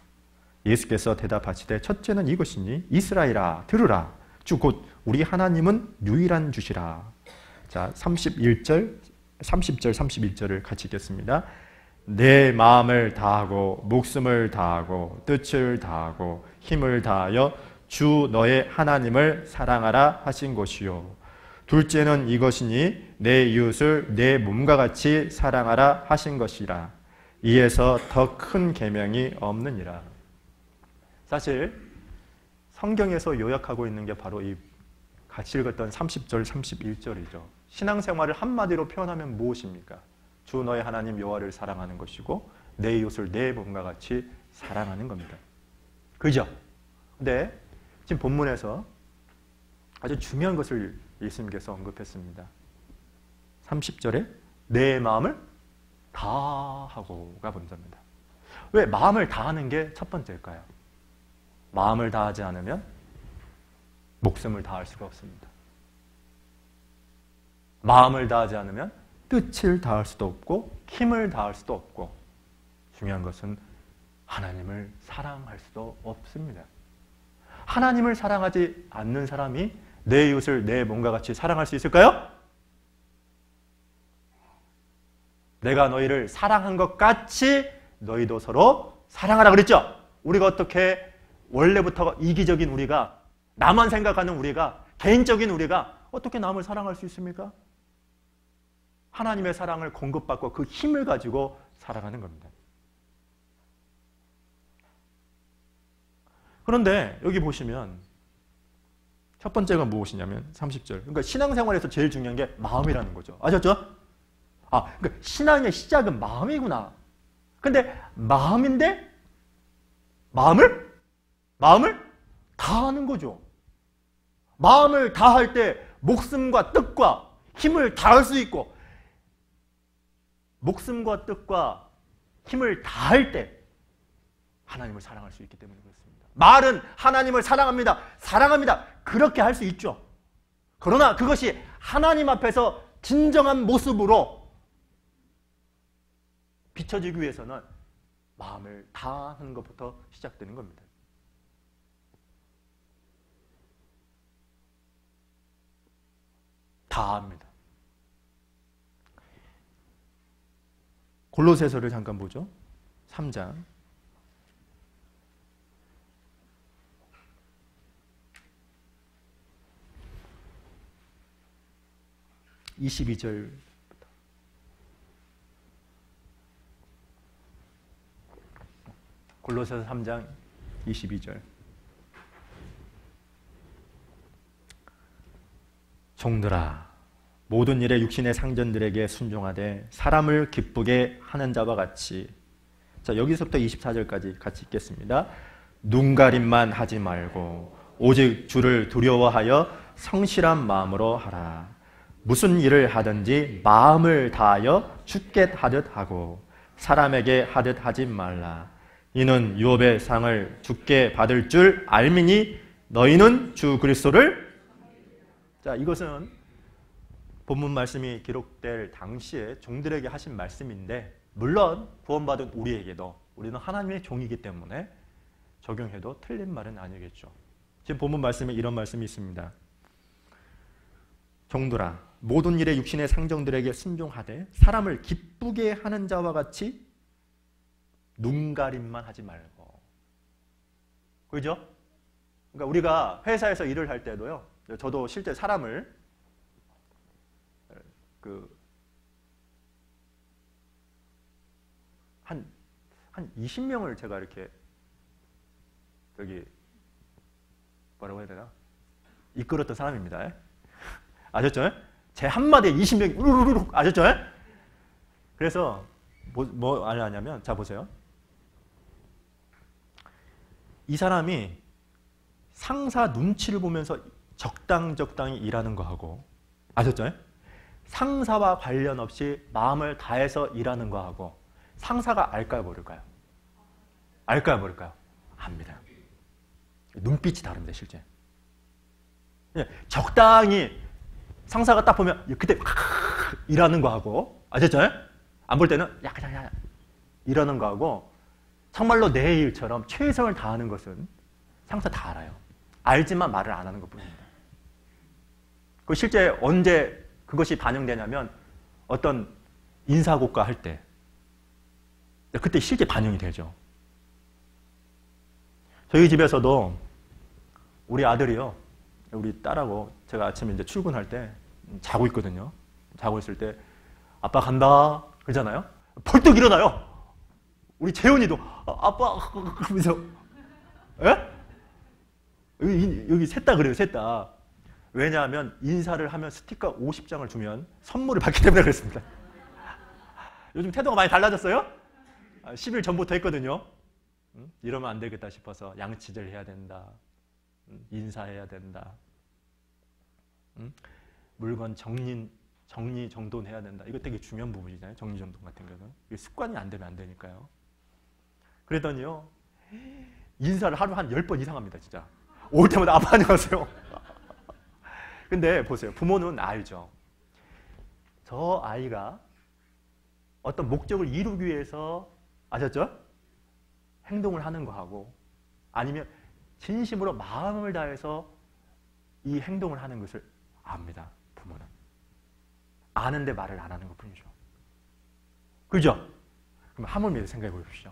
[SPEAKER 1] 예수께서 대답하시되 첫째는 이것이니 이스라엘아 들으라 주 곧 우리 하나님은 유일한 주시라. 자, 30절 31절을 같이 읽겠습니다. 내 마음을 다하고 목숨을 다하고 뜻을 다하고 힘을 다하여 주 너의 하나님을 사랑하라 하신 것이요. 둘째는 이것이니 내 이웃을 내 몸과 같이 사랑하라 하신 것이라. 이에서 더 큰 계명이 없느니라. 사실 성경에서 요약하고 있는 게 바로 이 같이 읽었던 30절 31절이죠. 신앙생활을 한마디로 표현하면 무엇입니까? 주 너의 하나님 여호와를 사랑하는 것이고 내 이웃을 내 몸과 같이 사랑하는 겁니다. 그죠? 근데 지금 본문에서 아주 중요한 것을 예수님께서 언급했습니다. 30절에 내 마음을 다하고가 먼저입니다. 왜 마음을 다하는 게 첫 번째일까요? 마음을 다하지 않으면 목숨을 다할 수가 없습니다. 마음을 다하지 않으면 뜻을 다할 수도 없고 힘을 다할 수도 없고 중요한 것은 하나님을 사랑할 수도 없습니다. 하나님을 사랑하지 않는 사람이 내 이웃을 내 몸과 같이 사랑할 수 있을까요? 내가 너희를 사랑한 것 같이 너희도 서로 사랑하라 그랬죠? 우리가 어떻게 원래부터 이기적인 우리가 나만 생각하는 우리가 개인적인 우리가 어떻게 남을 사랑할 수 있습니까? 하나님의 사랑을 공급받고 그 힘을 가지고 살아가는 겁니다. 그런데 여기 보시면 첫 번째가 무엇이냐면 30절. 그러니까 신앙생활에서 제일 중요한 게 마음이라는 거죠. 아셨죠? 그러니까 신앙의 시작은 마음이구나. 근데 마음인데 마음을 다하는 거죠. 마음을 다할 때 목숨과 뜻과 힘을 다할 수 있고 목숨과 뜻과 힘을 다할 때 하나님을 사랑할 수 있기 때문에 그렇습니다. 말은 하나님을 사랑합니다. 사랑합니다. 그렇게 할 수 있죠. 그러나 그것이 하나님 앞에서 진정한 모습으로 비춰지기 위해서는 마음을 다하는 것부터 시작되는 겁니다. 다합니다. 골로새서를 잠깐 보죠. 3장 22절 골로새서 3장 22절 종들아 모든 일에 육신의 상전들에게 순종하되 사람을 기쁘게 하는 자와 같이. 자, 여기서부터 24절까지 같이 읽겠습니다. 눈가림만 하지 말고 오직 주를 두려워하여 성실한 마음으로 하라. 무슨 일을 하든지 마음을 다하여 주께 하듯 하고 사람에게 하듯 하지 말라. 이는 유업의 상을 주께 받을 줄 알미니 너희는 주 그리스도를. 자, 이것은 본문 말씀이 기록될 당시에 종들에게 하신 말씀인데, 물론 구원받은 우리에게도, 우리는 하나님의 종이기 때문에 적용해도 틀린 말은 아니겠죠. 지금 본문 말씀에 이런 말씀이 있습니다. 종들아, 모든 일에 육신의 상정들에게 순종하되 사람을 기쁘게 하는 자와 같이 눈가림만 하지 말고. 그죠? 그러니까 우리가 회사에서 일을 할 때도요, 저도 실제 사람을 한 20명을 제가 이렇게 뭐라고 해야 되나? 이끌었던 사람입니다. 아셨죠? 제 한마디에 20명이 우르르르. 아셨죠? 그래서 뭐 하냐면, 자 보세요. 이 사람이 상사 눈치를 보면서 적당히 일하는 거하고, 아셨죠? 상사와 관련 없이 마음을 다해서 일하는 거하고, 상사가 알까요, 모를까요? 알까요, 모를까요? 압니다. 눈빛이 다릅니다, 실제. 적당히 상사가 딱 보면 그때 일하는 거하고, 아셨죠? 안 볼 때는 약간 이러는 거하고, 정말로 내 일처럼 최선을 다하는 것은 상사 다 알아요. 알지만 말을 안 하는 것뿐입니다. 그 실제 언제 그것이 반영되냐면, 어떤 인사고과 할 때, 그때 실제 반영이 되죠. 저희 집에서도 우리 아들이요, 우리 딸하고 제가 아침에 이제 출근할 때 자고 있거든요. 자고 있을 때 아빠 간다 그러잖아요. 벌떡 일어나요. 우리 재훈이도 아빠 그러면서, 에? 여기 셋 다 그래요, 셋 다. 왜냐하면 인사를 하면 스티커 50장을 주면 선물을 받기 때문에 그랬습니다. 요즘 태도가 많이 달라졌어요? 10일 전부터 했거든요. 이러면 안 되겠다 싶어서 양치질 해야 된다. 인사해야 된다. 물건 정리정돈해야 된다. 이거 되게 중요한 부분이잖아요. 정리정돈 같은 거는. 이게 습관이 안 되면 안 되니까요. 그랬더니요, 인사를 하루 한 10번 이상 합니다, 진짜. 올 때마다 아빠 안녕하세요. 근데 보세요. 부모는 알죠. 저 아이가 어떤 목적을 이루기 위해서, 아셨죠? 행동을 하는 거하고, 아니면 진심으로 마음을 다해서 이 행동을 하는 것을 압니다. 부모는. 아는데 말을 안 하는 것뿐이죠. 그죠? 그럼 하물며 생각해 보십시오.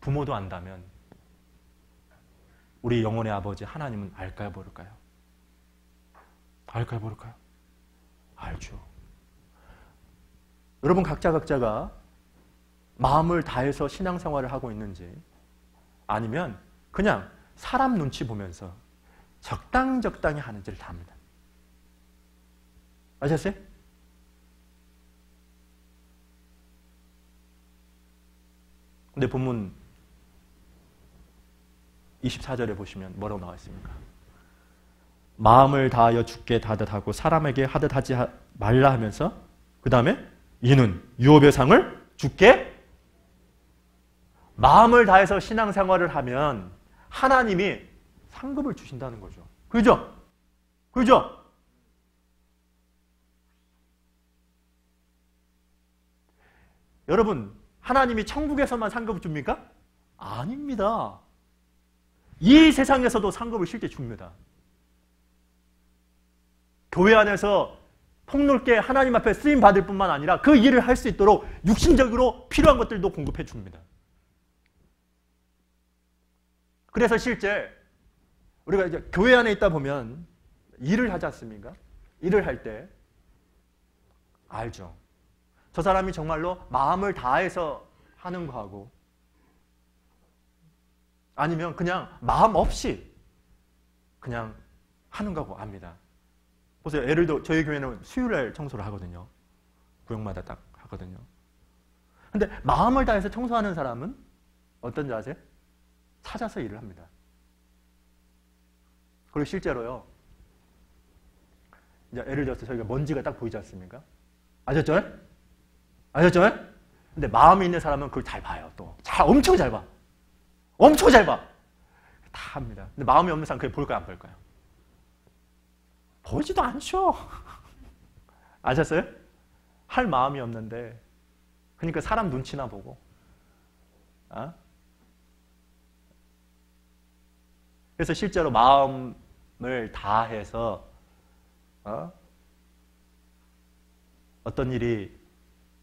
[SPEAKER 1] 부모도 안다면 우리 영혼의 아버지 하나님은 알까요, 모를까요? 알까요, 모를까요? 알죠. 여러분 각자가 마음을 다해서 신앙생활을 하고 있는지, 아니면 그냥 사람 눈치 보면서 적당히 하는지를 다 압니다. 아셨어요? 근데 본문 24절에 보시면 뭐라고 나와 있습니까? 마음을 다하여 주께 하듯 하고 사람에게 하듯 하지 말라 하면서, 그 다음에 이는 유업의 상을 주께. 마음을 다해서 신앙생활을 하면 하나님이 상급을 주신다는 거죠. 그죠? 그죠? 여러분, 하나님이 천국에서만 상급을 줍니까? 아닙니다. 이 세상에서도 상급을 실제 줍니다. 교회 안에서 폭넓게 하나님 앞에 쓰임 받을 뿐만 아니라 그 일을 할 수 있도록 육신적으로 필요한 것들도 공급해 줍니다. 그래서 실제 우리가 이제 교회 안에 있다 보면 일을 하지 않습니까? 일을 할 때 알죠. 저 사람이 정말로 마음을 다해서 하는 거하고, 아니면 그냥 마음 없이 그냥 하는 거하고 압니다. 보세요. 예를 들어 저희 교회는 수요일날 청소를 하거든요. 구역마다 딱 하거든요. 근데 마음을 다해서 청소하는 사람은 어떤지 아세요? 찾아서 일을 합니다. 그리고 실제로요, 이제 예를 들어서 저희가 먼지가 딱 보이지 않습니까? 아셨죠? 아셨죠? 근데 마음이 있는 사람은 그걸 잘 봐요. 또 엄청 잘 봐. 엄청 잘 봐. 다 합니다. 근데 마음이 없는 사람은 그게 볼까요, 안 볼까요? 보지도 않죠. 아셨어요? 할 마음이 없는데, 그러니까 사람 눈치나 보고, 그래서 실제로 마음을 다해서 어떤 일이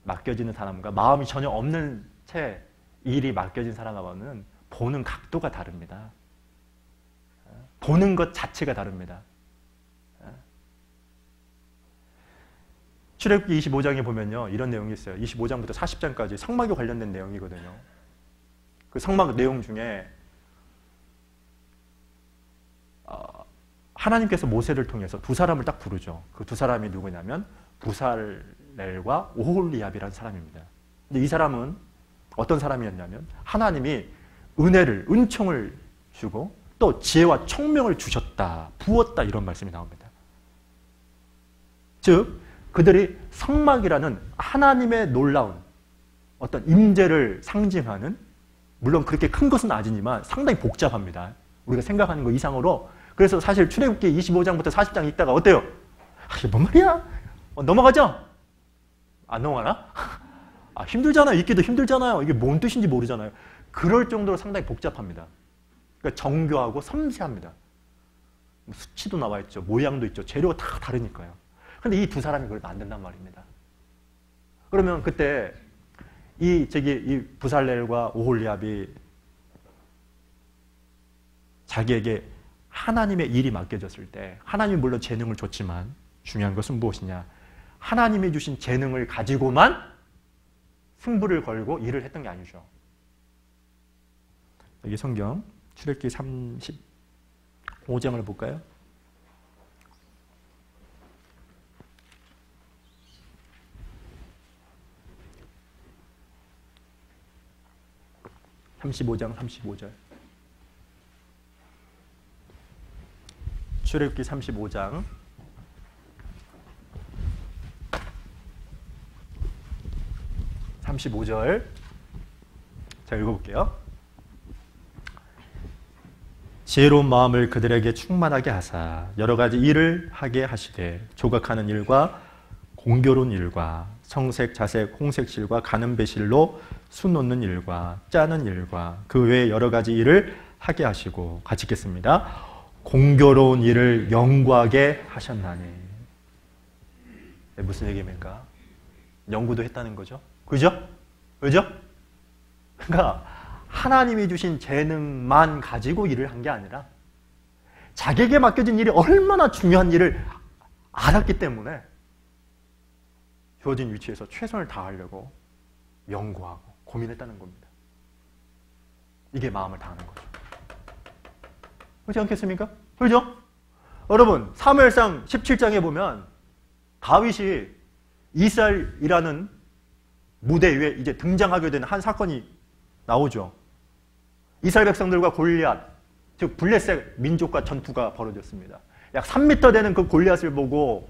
[SPEAKER 1] 맡겨지는 사람과 마음이 전혀 없는 채 일이 맡겨진 사람하고는 보는 각도가 다릅니다. 보는 것 자체가 다릅니다. 출애굽기 25장에 보면요, 이런 내용이 있어요. 25장부터 40장까지 성막에 관련된 내용이거든요. 그 성막 내용 중에 하나님께서 모세를 통해서 두 사람을 딱 부르죠. 그 두 사람이 누구냐면 부살렐과 오홀리압이라는 사람입니다. 근데 이 사람은 어떤 사람이었냐면 하나님이 은혜를, 은총을 주고 또 지혜와 총명을 주셨다, 부었다, 이런 말씀이 나옵니다. 즉 그들이 성막이라는 하나님의 놀라운 어떤 임재를 상징하는, 물론 그렇게 큰 것은 아니지만 상당히 복잡합니다. 우리가 생각하는 것 이상으로. 그래서 사실 출애굽기 25장부터 40장 읽다가 어때요? 이게 뭔 말이야? 넘어가죠? 안 넘어가나? 힘들잖아요. 읽기도 힘들잖아요. 이게 뭔 뜻인지 모르잖아요. 그럴 정도로 상당히 복잡합니다. 그러니까 정교하고 섬세합니다. 수치도 나와 있죠. 모양도 있죠. 재료가 다 다르니까요. 근데 이 두 사람이 그걸 만든단 말입니다. 그러면 그때 이 부살렐과 오홀리압이 자기에게 하나님의 일이 맡겨졌을 때, 하나님이 물론 재능을 줬지만 중요한 것은 무엇이냐? 하나님이 주신 재능을 가지고만 승부를 걸고 일을 했던 게 아니죠. 여기 성경 출애굽기 35장을 볼까요? (35장) 35절. 출애굽기 35장 35절. 자, 읽어볼게요. 지혜로운 마음을 그들에게 충만하게 하사 여러 가지 일을 하게 하시되 조각하는 일과 공교로운 일과 성색, 자색, 홍색실과 가는 배실로 수 놓는 일과 짜는 일과 그 외에 여러 가지 일을 하게 하시고, 같이 읽겠습니다. 공교로운 일을 영구하게 하셨나니. 무슨 얘기입니까? 연구도 했다는 거죠. 그죠? 그죠? 그러니까 하나님이 주신 재능만 가지고 일을 한 게 아니라 자기에게 맡겨진 일이 얼마나 중요한 일을 알았기 때문에 주어진 위치에서 최선을 다하려고 연구하고 고민했다는 겁니다. 이게 마음을 다하는 거죠. 그렇지 않겠습니까? 그렇죠? 여러분, 사무엘상 17장에 보면 다윗이 이스라엘이라는 무대 위에 이제 등장하게 되는 한 사건이 나오죠. 이스라엘 백성들과 골리앗, 즉 블레셋 민족과 전투가 벌어졌습니다. 약 3m 되는 그 골리앗을 보고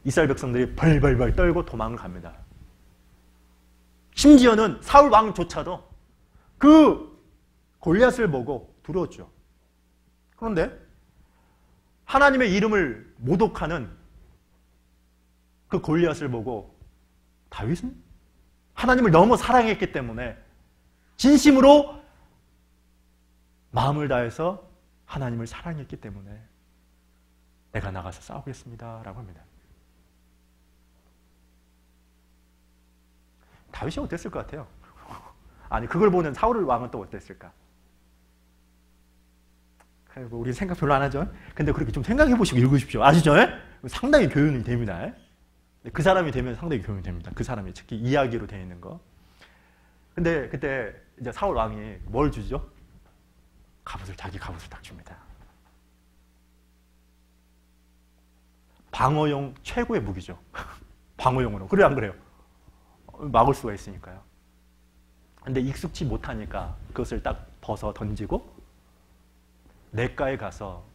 [SPEAKER 1] 이스라엘 백성들이 벌벌벌 떨고 도망을 갑니다. 심지어는 사울 왕조차도 그 골리앗을 보고 두려웠죠. 그런데 하나님의 이름을 모독하는 그 골리앗을 보고 다윗은 하나님을 너무 사랑했기 때문에 진심으로 마음을 다해서 하나님을 사랑했기 때문에 내가 나가서 싸우겠습니다 라고 합니다. 다윗이 어땠을 것 같아요? 아니, 그걸 보는 사울 왕은 또 어땠을까? 우리 생각 별로 안 하죠? 근데 그렇게 좀 생각해 보시고 읽으십시오. 아시죠? 상당히 교훈이 됩니다. 그 사람이 되면 상당히 교훈이 됩니다. 그 사람이 특히 이야기로 되어 있는 거. 근데 그때 이제 사울 왕이 뭘 주죠? 자기 갑옷을 딱 줍니다. 방어용 최고의 무기죠. 방어용으로. 그래, 안 그래요? 막을 수가 있으니까요. 근데 익숙치 못하니까 그것을 딱 벗어 던지고 냇가에 가서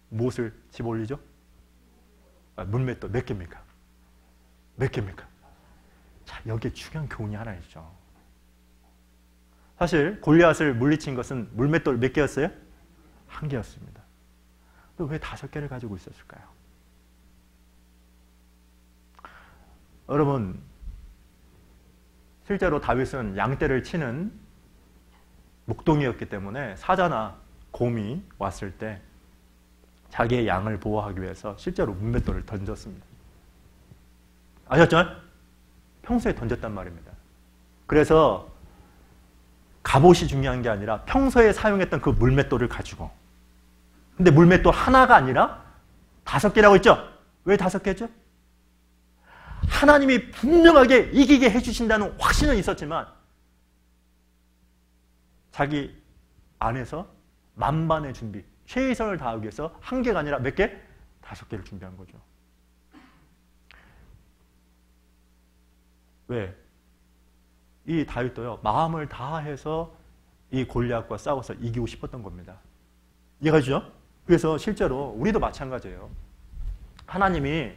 [SPEAKER 1] 무엇을 집어올리죠? 물맷돌 몇 개입니까? 몇 개입니까? 자, 여기에 중요한 교훈이 하나 있죠. 사실 골리앗을 물리친 것은 물맷돌 몇 개였어요? 한 개였습니다. 또 왜 5개를 가지고 있었을까요? 여러분, 실제로 다윗은 양떼를 치는 목동이었기 때문에 사자나 곰이 왔을 때 자기의 양을 보호하기 위해서 실제로 물맷돌을 던졌습니다. 아셨죠? 평소에 던졌단 말입니다. 그래서 갑옷이 중요한 게 아니라 평소에 사용했던 그 물맷돌을 가지고, 근데 물맷돌 하나가 아니라 5개라고 했죠? 왜 5개죠? 하나님이 분명하게 이기게 해주신다는 확신은 있었지만 자기 안에서 만반의 준비, 최선을 다하기 위해서 1개가 아니라 몇 개? 5개를 준비한 거죠. 왜? 이 다윗도요, 마음을 다해서 이 골리앗과 싸워서 이기고 싶었던 겁니다. 이해가죠? 그래서 실제로 우리도 마찬가지예요. 하나님이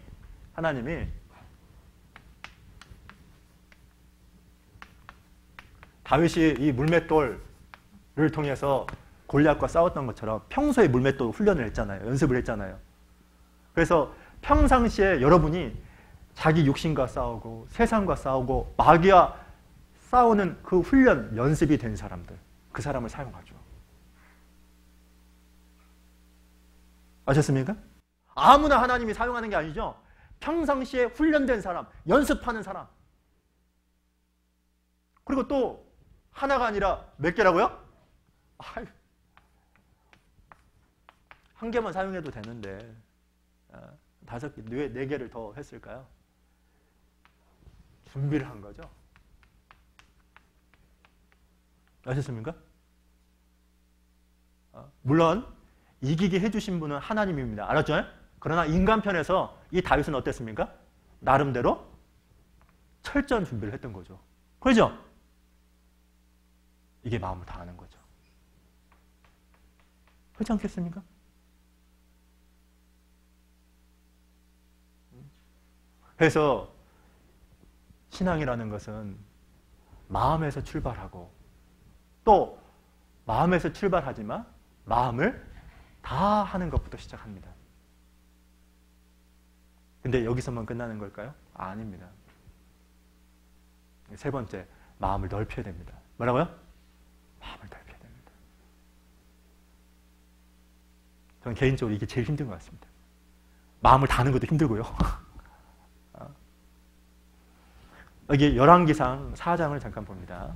[SPEAKER 1] 다윗이 이 물맷돌을 통해서 골리앗과 싸웠던 것처럼 평소에 물맷돌 훈련을 했잖아요. 연습을 했잖아요. 그래서 평상시에 여러분이 자기 육신과 싸우고 세상과 싸우고 마귀와 싸우는 그 훈련, 연습이 된 사람들, 그 사람을 사용하죠. 아셨습니까? 아무나 하나님이 사용하는 게 아니죠. 평상시에 훈련된 사람, 연습하는 사람. 그리고 또 하나가 아니라 몇 개라고요? 1개만 사용해도 되는데 5개, 왜 4개를 더 했을까요? 준비를 한 거죠. 아셨습니까? 물론 이기게 해주신 분은 하나님입니다. 알았죠? 그러나 인간 편에서 이 다윗은 어땠습니까? 나름대로 철저한 준비를 했던 거죠. 그렇죠? 이게 마음을 다하는 거죠. 그렇지 않겠습니까? 그래서 신앙이라는 것은 마음에서 출발하고 또 마음에서 출발하지만 마음을 다하는 것부터 시작합니다. 근데 여기서만 끝나는 걸까요? 아닙니다. 3번째, 마음을 넓혀야 됩니다. 뭐라고요? 마음을 넓혀야 됩니다. 저는 개인적으로 이게 제일 힘든 것 같습니다. 마음을 다하는 것도 힘들고요. 여기 열왕기상 4장을 잠깐 봅니다.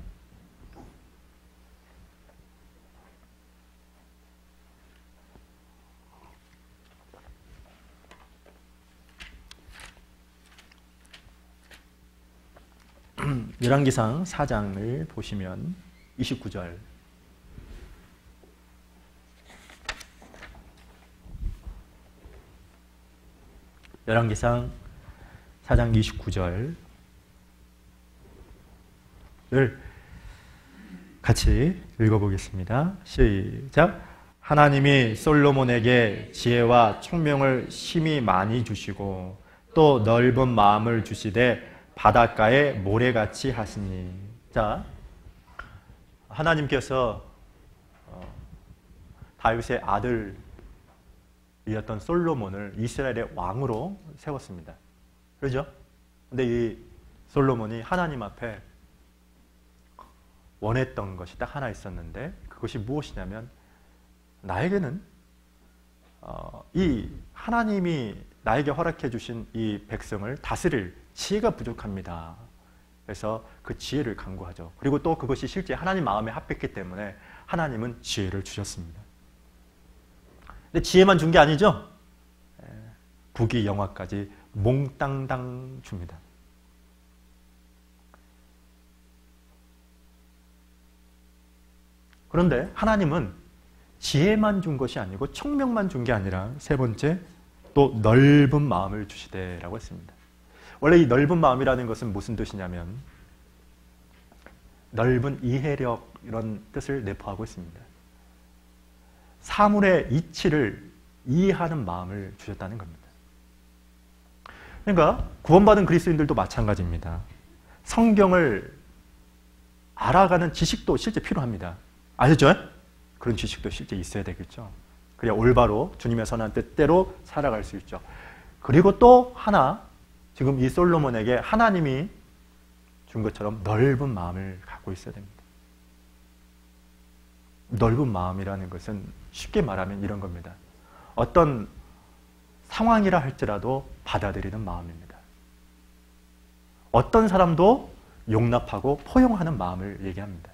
[SPEAKER 1] 열왕기상 4장을 보시면 29절. 열왕기상 4장 29절을 같이 읽어보겠습니다. 시작. 하나님이 솔로몬에게 지혜와 총명을 심히 많이 주시고 또 넓은 마음을 주시되 바닷가에 모래같이 하시니. 자, 하나님께서 다윗의 아들이었던 솔로몬을 이스라엘의 왕으로 세웠습니다. 그렇죠? 근데 이 솔로몬이 하나님 앞에 원했던 것이 딱 하나 있었는데 그것이 무엇이냐면 나에게는 이 하나님이 나에게 허락해 주신 이 백성을 다스릴 지혜가 부족합니다. 그래서 그 지혜를 간구하죠. 그리고 또 그것이 실제 하나님 마음에 합했기 때문에 하나님은 지혜를 주셨습니다. 근데 지혜만 준 게 아니죠. 부귀 영화까지 몽땅당 줍니다. 그런데 하나님은 지혜만 준 것이 아니고 총명만 준 게 아니라 3번째 또 넓은 마음을 주시되라고 했습니다. 원래 이 넓은 마음이라는 것은 무슨 뜻이냐면 넓은 이해력 이런 뜻을 내포하고 있습니다. 사물의 이치를 이해하는 마음을 주셨다는 겁니다. 그러니까 구원받은 그리스도인들도 마찬가지입니다. 성경을 알아가는 지식도 실제 필요합니다. 아셨죠? 그런 지식도 실제 있어야 되겠죠. 그래야 올바로 주님의 선한 뜻대로 살아갈 수 있죠. 그리고 또 하나, 지금 이 솔로몬에게 하나님이 준 것처럼 넓은 마음을 갖고 있어야 됩니다. 넓은 마음이라는 것은 쉽게 말하면 이런 겁니다. 어떤 상황이라 할지라도 받아들이는 마음입니다. 어떤 사람도 용납하고 포용하는 마음을 얘기합니다.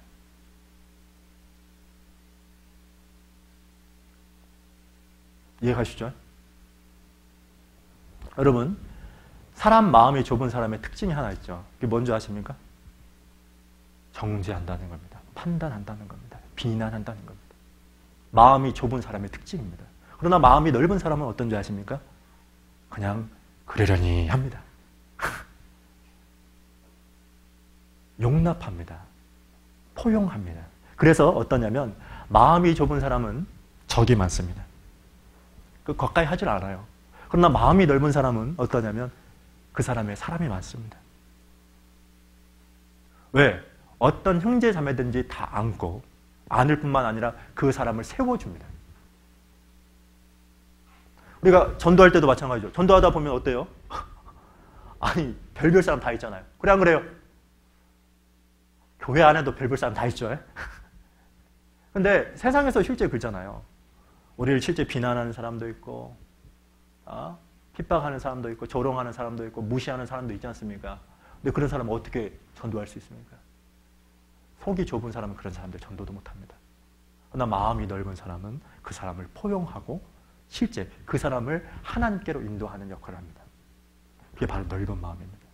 [SPEAKER 1] 이해가시죠? 여러분, 사람 마음이 좁은 사람의 특징이 하나 있죠. 그게 뭔지 아십니까? 정죄한다는 겁니다. 판단한다는 겁니다. 비난한다는 겁니다. 마음이 좁은 사람의 특징입니다. 그러나 마음이 넓은 사람은 어떤지 아십니까? 그냥 그러려니 합니다. 용납합니다. 포용합니다. 그래서 어떠냐면 마음이 좁은 사람은 적이 많습니다. 가까이 하질 않아요. 그러나 마음이 넓은 사람은 어떠냐면 그 사람의 사람이 많습니다. 왜? 어떤 형제 자매든지 다 안고 안을 뿐만 아니라 그 사람을 세워줍니다. 우리가 전도할 때도 마찬가지죠. 전도하다 보면 어때요? 아니, 별별 사람 다 있잖아요. 그래 안 그래요? 교회 안에도 별별 사람 다 있죠. 근데 세상에서 실제 그렇잖아요. 우리를 실제 비난하는 사람도 있고, 핍박하는 사람도 있고, 조롱하는 사람도 있고, 무시하는 사람도 있지 않습니까? 근데 그런 사람은 어떻게 전도할 수 있습니까? 속이 좁은 사람은 그런 사람들 전도도 못합니다. 그러나 마음이 넓은 사람은 그 사람을 포용하고 실제 그 사람을 하나님께로 인도하는 역할을 합니다. 그게 바로 넓은 마음입니다.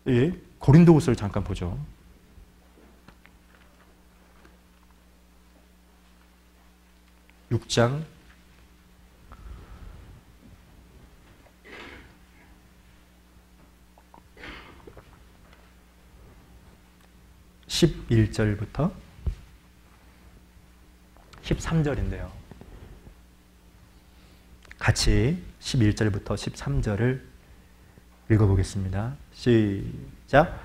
[SPEAKER 1] 이 고린도후서를 잠깐 보죠. (6장) 11절부터 13절인데요. 같이 11절부터 13절을 읽어보겠습니다. 시작.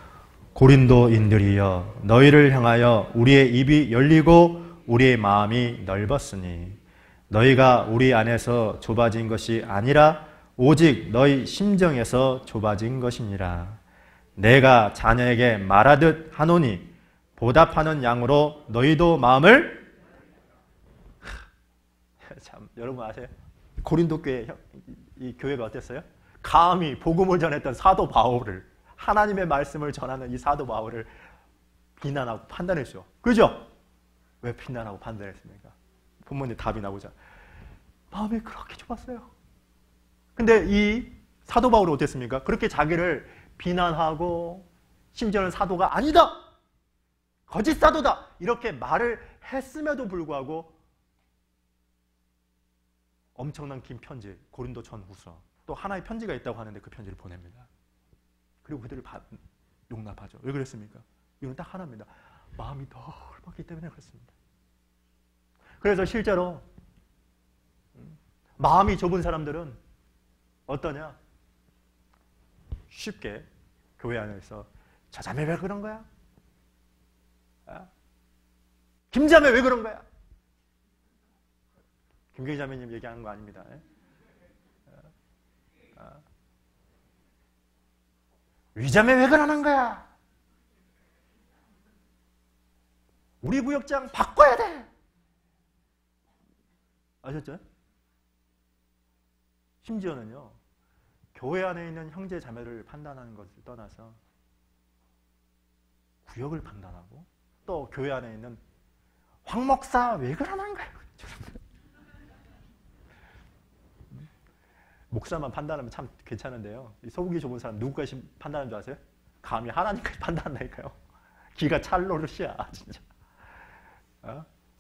[SPEAKER 1] 고린도인들이여, 너희를 향하여 우리의 입이 열리고 우리의 마음이 넓었으니 너희가 우리 안에서 좁아진 것이 아니라 오직 너희 심정에서 좁아진 것이니라. 내가 자녀에게 말하듯 하노니 보답하는 양으로 너희도 마음을 참, 여러분 아세요? 고린도 교회, 이 교회가 어땠어요? 감히 복음을 전했던 사도 바울을, 하나님의 말씀을 전하는 이 사도 바울을 비난하고 판단했죠. 그죠? 왜 비난하고 판단했습니까? 본문에 답이 나오자. 마음이 그렇게 좁았어요. 근데 이 사도 바울은 어땠습니까? 그렇게 자기를 비난하고 심지어는 사도가 아니다! 거짓 사도다! 이렇게 말을 했음에도 불구하고 엄청난 긴 편지, 고린도 전후서, 또 하나의 편지가 있다고 하는데 그 편지를 보냅니다. 그리고 그들을 용납하죠. 왜 그랬습니까? 이건 딱 하나입니다. 마음이 넓었기 때문에 그렇습니다. 그래서 실제로 마음이 좁은 사람들은 어떠냐? 쉽게 교회 안에서 저 자매 왜 그런 거야? 김자매 왜 그런 거야? 김경희 자매님 얘기하는 거 아닙니다. 위자매 왜 그러는 거야? 우리 구역장 바꿔야 돼. 아셨죠? 심지어는요, 교회 안에 있는 형제 자매를 판단하는 것을 떠나서 구역을 판단하고 또 교회 안에 있는 황 목사 왜 그러는 거야? 목사만 판단하면 참 괜찮은데요. 이 속이 좁은 사람 누구까지 판단하는 줄 아세요? 감히 하나님까지 판단한다니까요. 기가 찰 노릇이야 진짜.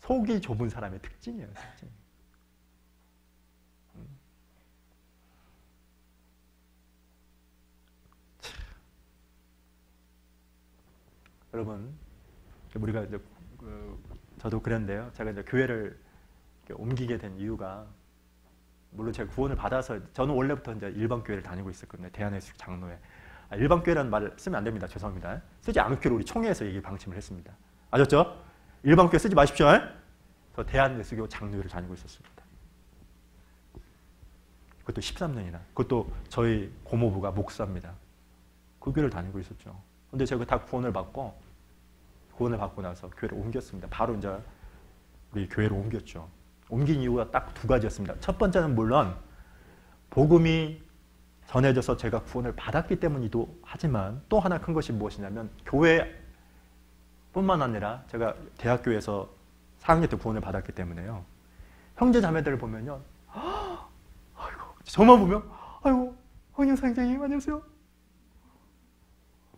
[SPEAKER 1] 속이 좁은 사람의 특징이에요. 특징. 여러분, 우리가 이제 저도 그랬는데요. 제가 이제 교회를 옮기게 된 이유가 물론 제가 구원을 받아서 저는 원래부터 이제 일반 교회를 다니고 있었거든요. 대한예수 장로회. 일반 교회라는 말을 쓰면 안 됩니다. 죄송합니다. 쓰지 않기로 우리 총회에서 얘기 방침을 했습니다. 아셨죠? 일반 교회 쓰지 마십시오. 저 대한예수교 장로회를 다니고 있었습니다. 그것도 13년이나. 그것도 저희 고모부가 목사입니다. 그 교회를 다니고 있었죠. 근데 제가 다 구원을 받고 나서 교회를 옮겼습니다. 바로 이제 우리 교회로 옮겼죠. 옮긴 이유가 딱 두 가지였습니다. 첫 번째는 물론 복음이 전해져서 제가 구원을 받았기 때문이기도 하지만 또 하나 큰 것이 무엇이냐면 교회뿐만 아니라 제가 대학교에서 4학년 때 구원을 받았기 때문에요. 형제 자매들을 보면요. 아이고, 저만 보면 아이고, 황영 선생님 안녕하세요.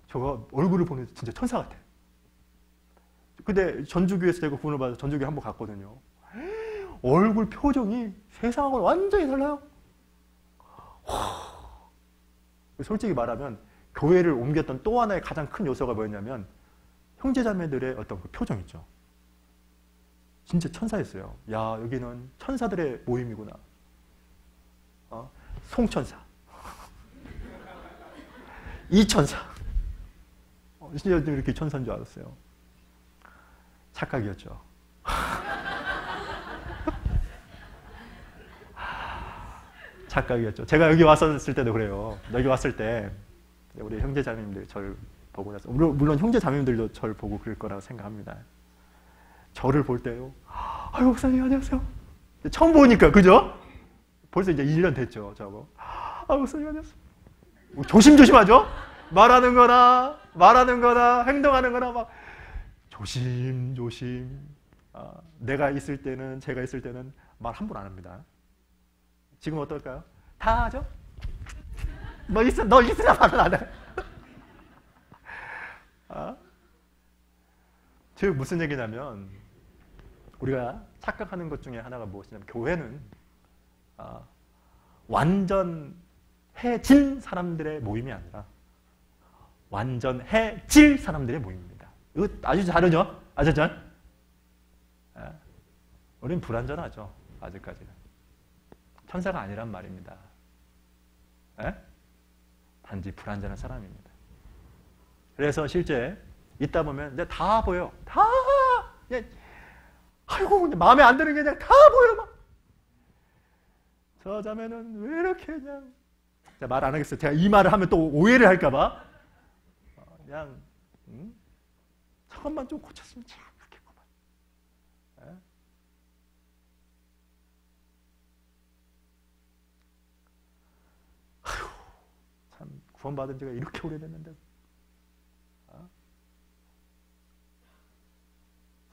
[SPEAKER 1] 저가 얼굴을 보면 진짜 천사 같아요. 근데 전주교에서 제가 구원을 받아서 전주교에 한번 갔거든요. 얼굴 표정이 세상하고는 완전히 달라요. 솔직히 말하면 교회를 옮겼던 또 하나의 가장 큰 요소가 뭐였냐면 형제자매들의 어떤 그 표정 있죠. 진짜 천사였어요. 야, 여기는 천사들의 모임이구나. 송천사, 이천사. 진짜 이렇게 천사인 줄 알았어요. 착각이었죠. 착각이었죠. 제가 여기 왔었을 때도 그래요. 여기 왔을 때 우리 형제자매님들 저를 보고 나서 물론 형제자매님들도 저를 보고 그럴 거라고 생각합니다. 저를 볼 때요. 아유 목사님 안녕하세요. 처음 보니까 그죠? 벌써 이제 1년 됐죠. 저하고. 아유 목사님 안녕하세요. 조심조심하죠? 말하는 거나 행동하는 거나 막 조심조심. 제가 있을 때는 말 함부로 안 합니다. 지금 어떨까요? 다 하죠? 너 있으나 말을 안 해. 즉 무슨 얘기냐면 우리가 착각하는 것 중에 하나가 무엇이냐면 교회는 완전해진 사람들의 모임이 아니라 완전해질 사람들의 모임입니다. 이거 아주 다르죠? 아셨죠? 우리는 불완전하죠. 아직까지는. 천사가 아니란 말입니다. 단지 불완전한 사람입니다. 그래서 실제 있다 보면 이제 다 보여. 다 그냥 아이고 그냥 마음에 안 드는 게 그냥 다 보여 막. 저 자매는 왜 이렇게 그냥 말 안 하겠어요. 제가 이 말을 하면 또 오해를 할까봐 그냥 저것만 좀 고쳤으면 참 좋겠구만. 아휴 참 구원받은 지가 이렇게 오래됐는데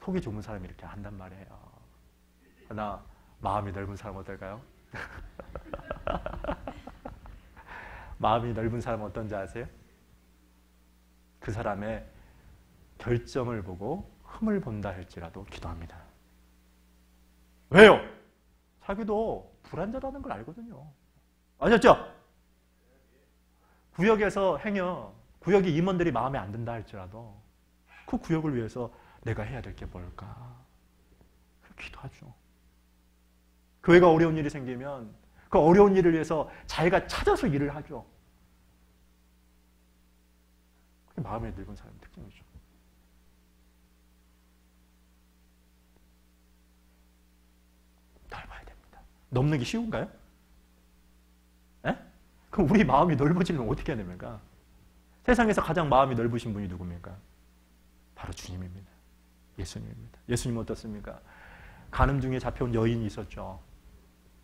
[SPEAKER 1] 속이 좁은 사람이 이렇게 한단 말이에요. 그러나 마음이 넓은 사람 어떨까요? 마음이 넓은 사람은 어떤지 아세요? 그 사람의 결정을 보고 흠을 본다 할지라도 기도합니다. 왜요? 자기도 불완전하다는 걸 알거든요. 아셨죠? 구역에서 행여 구역의 임원들이 마음에 안 든다 할지라도 그 구역을 위해서 내가 해야 될 게 뭘까? 기도하죠. 교회가 어려운 일이 생기면 그 어려운 일을 위해서 자기가 찾아서 일을 하죠. 그게 마음에 넓은 사람의 특징이죠. 넓어야 됩니다. 넘는 게 쉬운가요? 그럼 우리 마음이 넓어지면 어떻게 해야 됩니까? 세상에서 가장 마음이 넓으신 분이 누굽니까? 바로 주님입니다. 예수님입니다. 예수님은 어떻습니까? 간음 중에 잡혀온 여인이 있었죠.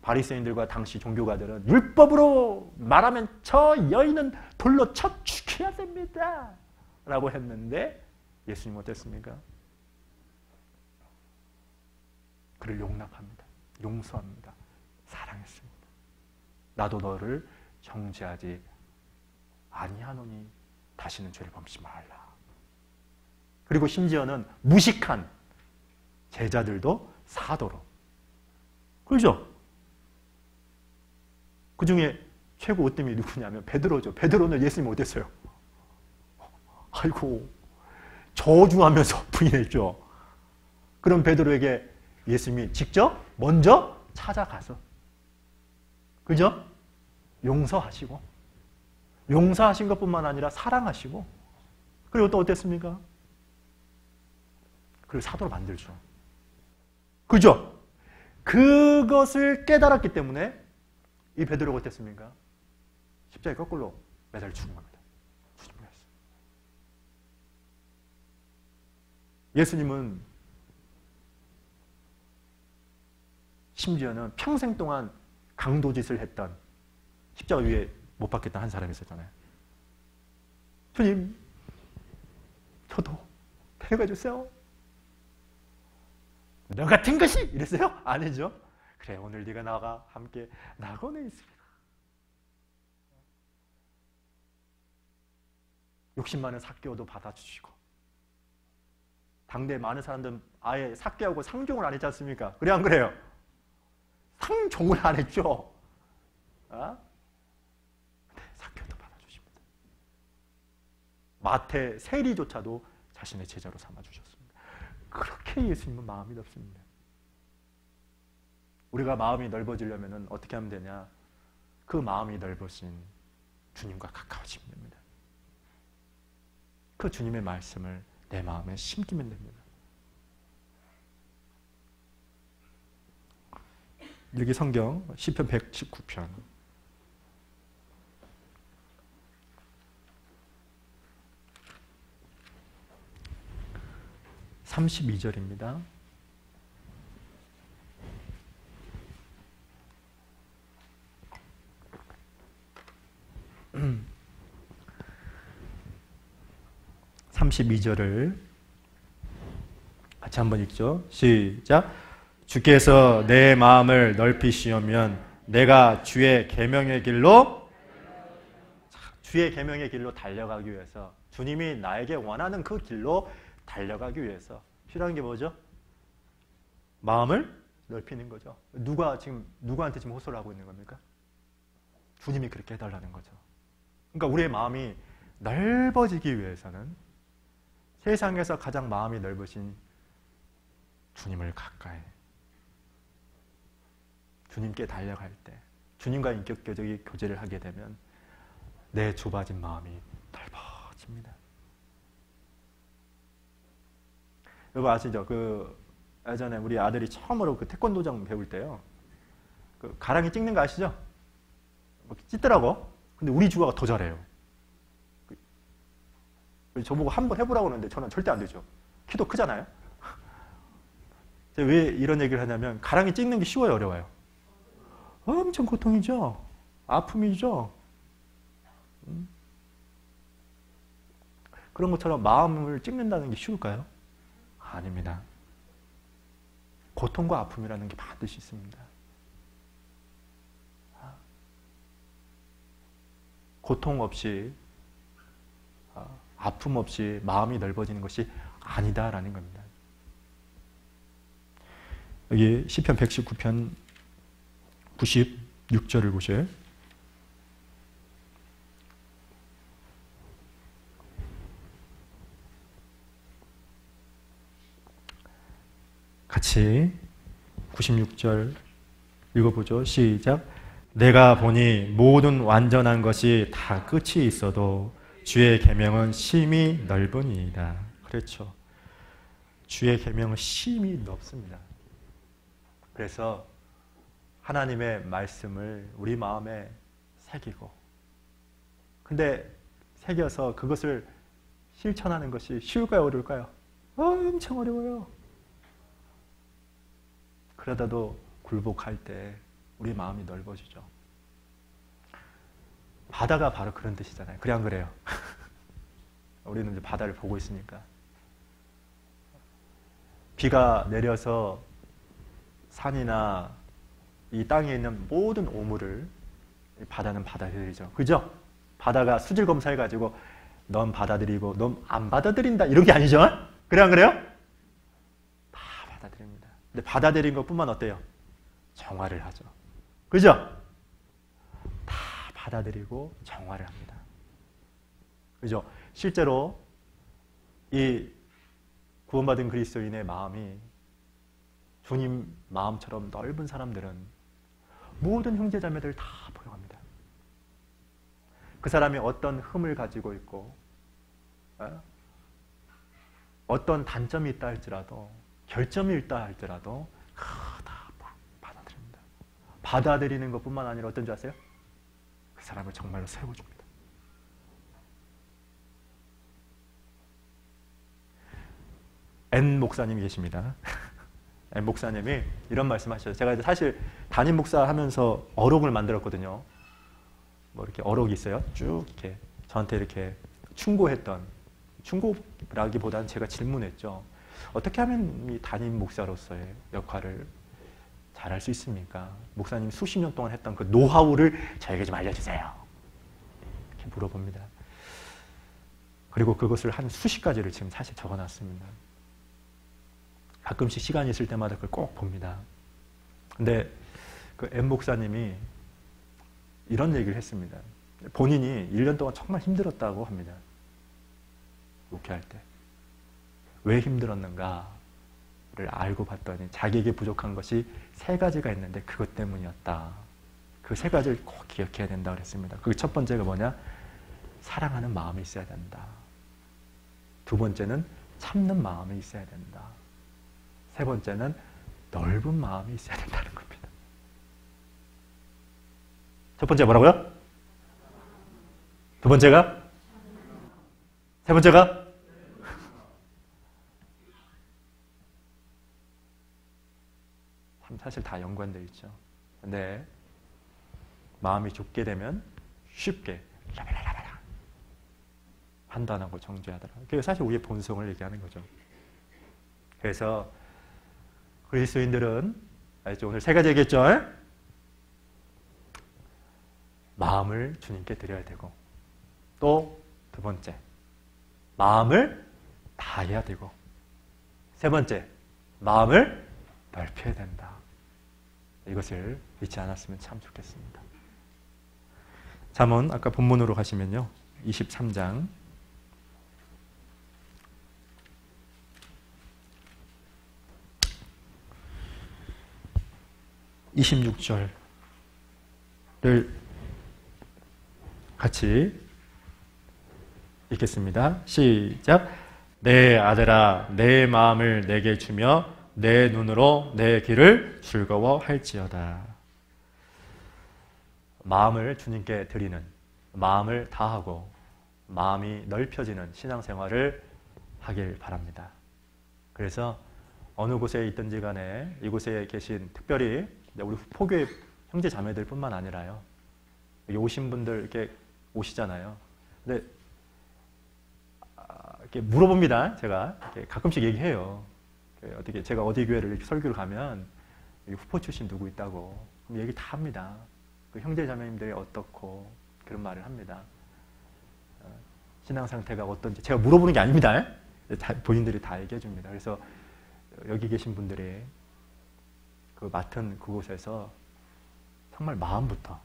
[SPEAKER 1] 바리새인들과 당시 종교가들은 율법으로 말하면 저 여인은 돌로 쳐 죽여야 됩니다. 라고 했는데 예수님은 어땠습니까? 그를 용납합니다. 용서합니다. 사랑했습니다. 나도 너를 정죄하지 아니하노니 다시는 죄를 범치 말라. 그리고 심지어는 무식한 제자들도 사도록. 그렇죠? 그 중에 최고 으뜸이 누구냐면 베드로죠. 베드로는 예수님 어땠어요? 아이고 저주하면서 부인했죠. 그럼 베드로에게 예수님이 직접 먼저 찾아가서 그죠? 용서하시고, 용서하신 것뿐만 아니라 사랑하시고, 그리고 또 어땠습니까? 그리고 사도로 만들죠. 그죠? 그것을 깨달았기 때문에 이 베드로가 어땠습니까? 십자가에 거꾸로 매달 죽은 겁니다. 예수님은 심지어는 평생 동안 강도짓을 했던, 십자가 위에 못 박혔던 한 사람이 있었잖아요. 주님, 저도 데려가 주세요. 너 같은 것이! 이랬어요? 아니죠. 그래, 오늘 네가 나와 함께 낙원에 있습니다. 욕심 많은 삭개오도 받아주시고, 당대 많은 사람들은 아예 삭개오고 상종을 안 했지 않습니까? 그래, 안 그래요? 상종을 안 했죠. 어? 네, 삭개오도 받아주십니다. 마태 세리조차도 자신의 제자로 삼아주셨습니다. 그렇게 예수님은 마음이 넓습니다. 우리가 마음이 넓어지려면 어떻게 하면 되냐? 그 마음이 넓어진 주님과 가까워지면 됩니다. 그 주님의 말씀을 내 마음에 심기면 됩니다. 여기 성경 시편 119편 32절입니다. (32절을) 같이 한번 읽죠. 시작. 주께서 내 마음을 넓히시오면 내가 주의 계명의 길로, 주의 계명의 길로 달려가기 위해서, 주님이 나에게 원하는 그 길로 달려가기 위해서 필요한 게 뭐죠? 마음을 넓히는 거죠. 누구한테 지금 호소를 하고 있는 겁니까? 주님이 그렇게 해달라는 거죠. 그러니까 우리의 마음이 넓어지기 위해서는 세상에서 가장 마음이 넓으신 주님을 가까이, 주님께 달려갈 때, 주님과 인격적인 교제를 하게 되면 내 좁아진 마음이 넓어집니다. 여러분 아시죠? 예전에 우리 아들이 처음으로 태권도장 배울 때요, 가랑이 찍는 거 아시죠? 찢더라고. 근데 우리 주아가 더 잘해요. 저보고 한번 해보라고 하는데 저는 절대 안 되죠. 키도 크잖아요. 왜 이런 얘기를 하냐면, 가랑이 찍는 게 쉬워요, 어려워요? 엄청 고통이죠. 아픔이죠. 그런 것처럼 마음을 찍는다는 게 쉬울까요? 아닙니다. 고통과 아픔이라는 게 반드시 있습니다. 고통 없이, 아픔 없이 마음이 넓어지는 것이 아니다라는 겁니다. 여기 시편 119편 96절을 보세요. 같이 96절 읽어보죠. 시작. 내가 보니 모든 완전한 것이 다 끝이 있어도 주의 계명은 심히 넓으니이다. 그렇죠. 주의 계명은 심히 넓습니다. 그래서 하나님의 말씀을 우리 마음에 새기고, 근데 새겨서 그것을 실천하는 것이 쉬울까요? 어려울까요? 엄청 어려워요. 그러다도 굴복할 때 우리 마음이 넓어지죠. 바다가 바로 그런 뜻이잖아요. 그래 안 그래요? 우리는 이제 바다를 보고 있으니까. 비가 내려서 산이나 이 땅에 있는 모든 오물을 바다는 받아들이죠. 그죠? 바다가 수질 검사해가지고 넌 받아들이고 넌 안 받아들인다 이런 게 아니죠? 그래 안 그래요? 다 받아들입니다. 근데 받아들인 것뿐만 어때요? 정화를 하죠. 그죠? 다 받아들이고 정화를 합니다. 그죠? 실제로 이 구원받은 그리스도인의 마음이 주님 마음처럼 넓은 사람들은 모든 형제자매들 다 포용합니다. 그 사람이 어떤 흠을 가지고 있고 어떤 단점이 있다 할지라도 결점이 있다 할지라도 다 받아들입니다. 받아들이는 것뿐만 아니라 어떤 줄 아세요? 그 사람을 정말로 세워줍니다. N 목사님이 계십니다. N 목사님이 이런 말씀하셨어요. 제가 이제 사실 담임 목사 하면서 어록을 만들었거든요. 뭐 이렇게 어록이 있어요. 쭉 이렇게 저한테 이렇게 충고했던, 충고라기보다는 제가 질문했죠. 어떻게 하면 이 담임 목사로서의 역할을 잘할 수 있습니까? 목사님 수십 년 동안 했던 그 노하우를 저에게 좀 알려주세요. 이렇게 물어봅니다. 그리고 그것을 한 수십 가지를 지금 사실 적어놨습니다. 가끔씩 시간이 있을 때마다 그걸 꼭 봅니다. 근데 그 M 목사님이 이런 얘기를 했습니다. 본인이 1년 동안 정말 힘들었다고 합니다. 목회할 때. 왜 힘들었는가를 알고 봤더니 자기에게 부족한 것이 3가지가 있는데 그것 때문이었다. 그 3가지를 꼭 기억해야 된다고 그랬습니다. 그 첫 번째가 뭐냐? 사랑하는 마음이 있어야 된다. 두 번째는 참는 마음이 있어야 된다. 세 번째는 넓은 마음이 있어야 된다는 겁니다. 첫 번째 뭐라고요? 두 번째가? 세 번째가? 사실 다 연관되어 있죠. 근데 마음이 좁게 되면 쉽게 판단하고 정죄하더라고요. 그게 사실 우리의 본성을 얘기하는 거죠. 그래서 그리스도인들은 오늘 3가지 얘기했죠. 마음을 주님께 드려야 되고 또 두 번째 마음을 다해야 되고 세 번째 마음을 넓혀야 된다. 이것을 잊지 않았으면 참 좋겠습니다. 잠언 아까 본문으로 가시면요. 23장 26절을 같이 읽겠습니다. 시작. 내 아들아 내 마음을 내게 주며 내 눈으로 내 길을 즐거워할지어다. 마음을 주님께 드리는, 마음을 다하고 마음이 넓혀지는 신앙생활을 하길 바랍니다. 그래서 어느 곳에 있든지 간에 이곳에 계신 특별히 우리 후포교회 형제 자매들 뿐만 아니라요. 여기 오신 분들 이렇게 오시잖아요. 근데 이렇게 물어봅니다. 제가 이렇게 가끔씩 얘기해요. 어떻게 제가 어디 교회를 이렇게 설교를 가면 후포 출신 누구 있다고 그럼 얘기 다 합니다. 그 형제 자매님들이 어떻고 그런 말을 합니다. 신앙 상태가 어떤지 제가 물어보는 게 아닙니다. 본인들이 다 얘기해 줍니다. 그래서 여기 계신 분들이 그 맡은 그곳에서 정말 마음부터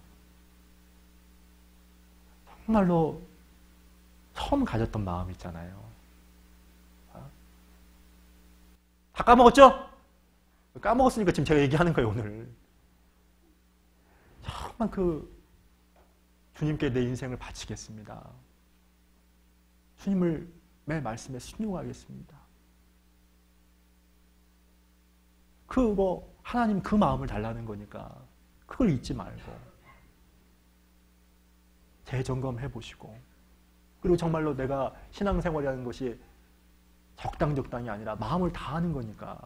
[SPEAKER 1] 정말로 처음 가졌던 마음 있잖아요. 다 까먹었죠? 까먹었으니까 지금 제가 얘기하는 거예요, 오늘. 정말 그 주님께 내 인생을 바치겠습니다. 주님을 매 말씀에 순종하겠습니다. 하나님 그 마음을 달라는 거니까 그걸 잊지 말고 재점검해 보시고 그리고 정말로 내가 신앙생활이라는 것이 적당히 아니라 마음을 다하는 거니까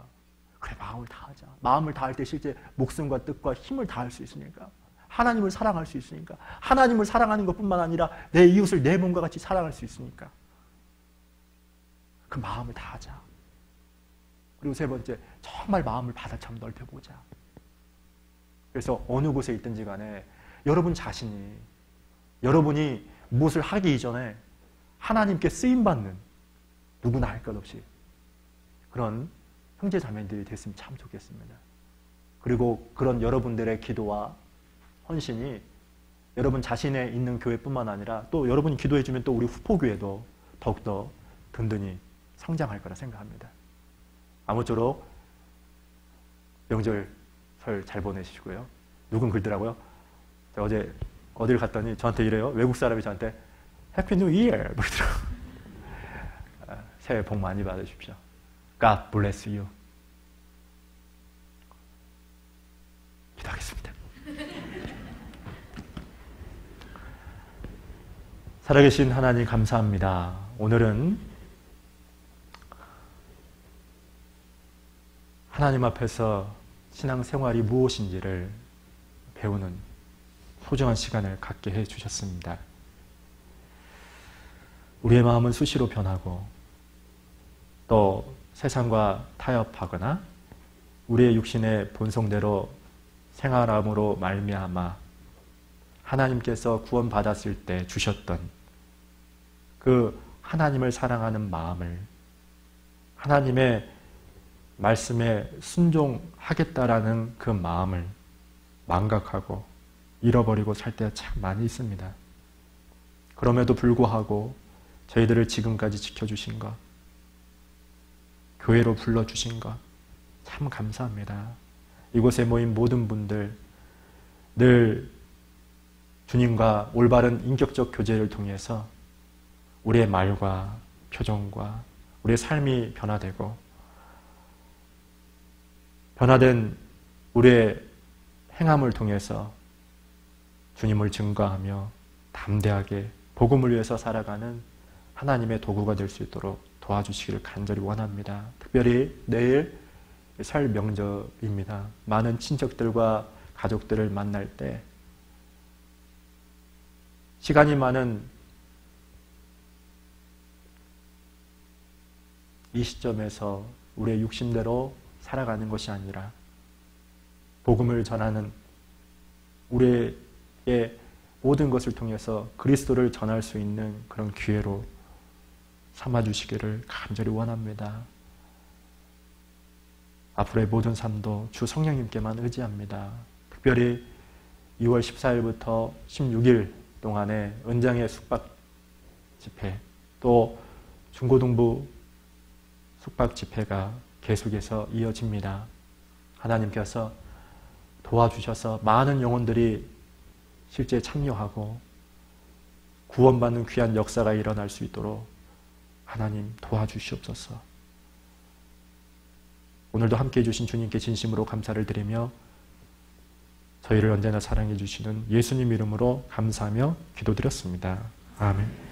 [SPEAKER 1] 그래 마음을 다하자. 마음을 다할 때 실제 목숨과 뜻과 힘을 다할 수 있으니까 하나님을 사랑할 수 있으니까 하나님을 사랑하는 것뿐만 아니라 내 이웃을 내 몸과 같이 사랑할 수 있으니까 그 마음을 다하자. 그리고 세 번째 정말 마음을 바다처럼 넓혀보자. 그래서 어느 곳에 있든지 간에 여러분 자신이 여러분이 무엇을 하기 이전에 하나님께 쓰임받는 누구나 할 것 없이 그런 형제 자매들이 됐으면 참 좋겠습니다. 그리고 그런 여러분들의 기도와 헌신이 여러분 자신의 있는 교회뿐만 아니라 또 여러분이 기도해주면 또 우리 후포교회도 더욱더 든든히 성장할 거라 생각합니다. 아무쪼록 명절 설 잘 보내시고요. 누군 그러더라고요. 제가 어제 어딜 갔더니 저한테 이래요. 외국 사람이 저한테 해피 뉴 이어 그러더라고요. 새해 복 많이 받으십시오. God bless you. 기도하겠습니다. 살아계신 하나님 감사합니다. 오늘은 하나님 앞에서 신앙생활이 무엇인지를 배우는 소중한 시간을 갖게 해주셨습니다. 우리의 마음은 수시로 변하고 또 세상과 타협하거나 우리의 육신의 본성대로 생활함으로 말미암아 하나님께서 구원받았을 때 주셨던 그 하나님을 사랑하는 마음을 하나님의 말씀에 순종하겠다라는 그 마음을 망각하고 잃어버리고 살 때가 참 많이 있습니다. 그럼에도 불구하고 저희들을 지금까지 지켜주신 것, 교회로 불러주신 것 참 감사합니다. 이곳에 모인 모든 분들 늘 주님과 올바른 인격적 교제를 통해서 우리의 말과 표정과 우리의 삶이 변화되고 변화된 우리의 행함을 통해서 주님을 증거하며 담대하게 복음을 위해서 살아가는 하나님의 도구가 될 수 있도록 도와주시기를 간절히 원합니다. 특별히 내일 설 명절입니다. 많은 친척들과 가족들을 만날 때 시간이 많은 이 시점에서 우리의 육신대로 살아가는 것이 아니라 복음을 전하는 우리의 모든 것을 통해서 그리스도를 전할 수 있는 그런 기회로 삼아주시기를 간절히 원합니다. 앞으로의 모든 삶도 주 성령님께만 의지합니다. 특별히 2월 14일부터 16일 동안의 은장의 숙박 집회, 또 중고등부 숙박 집회가 계속해서 이어집니다. 하나님께서 도와주셔서 많은 영혼들이 실제 참여하고 구원받는 귀한 역사가 일어날 수 있도록 하나님 도와주시옵소서. 오늘도 함께해 주신 주님께 진심으로 감사를 드리며 저희를 언제나 사랑해 주시는 예수님 이름으로 감사하며 기도드렸습니다. 아멘.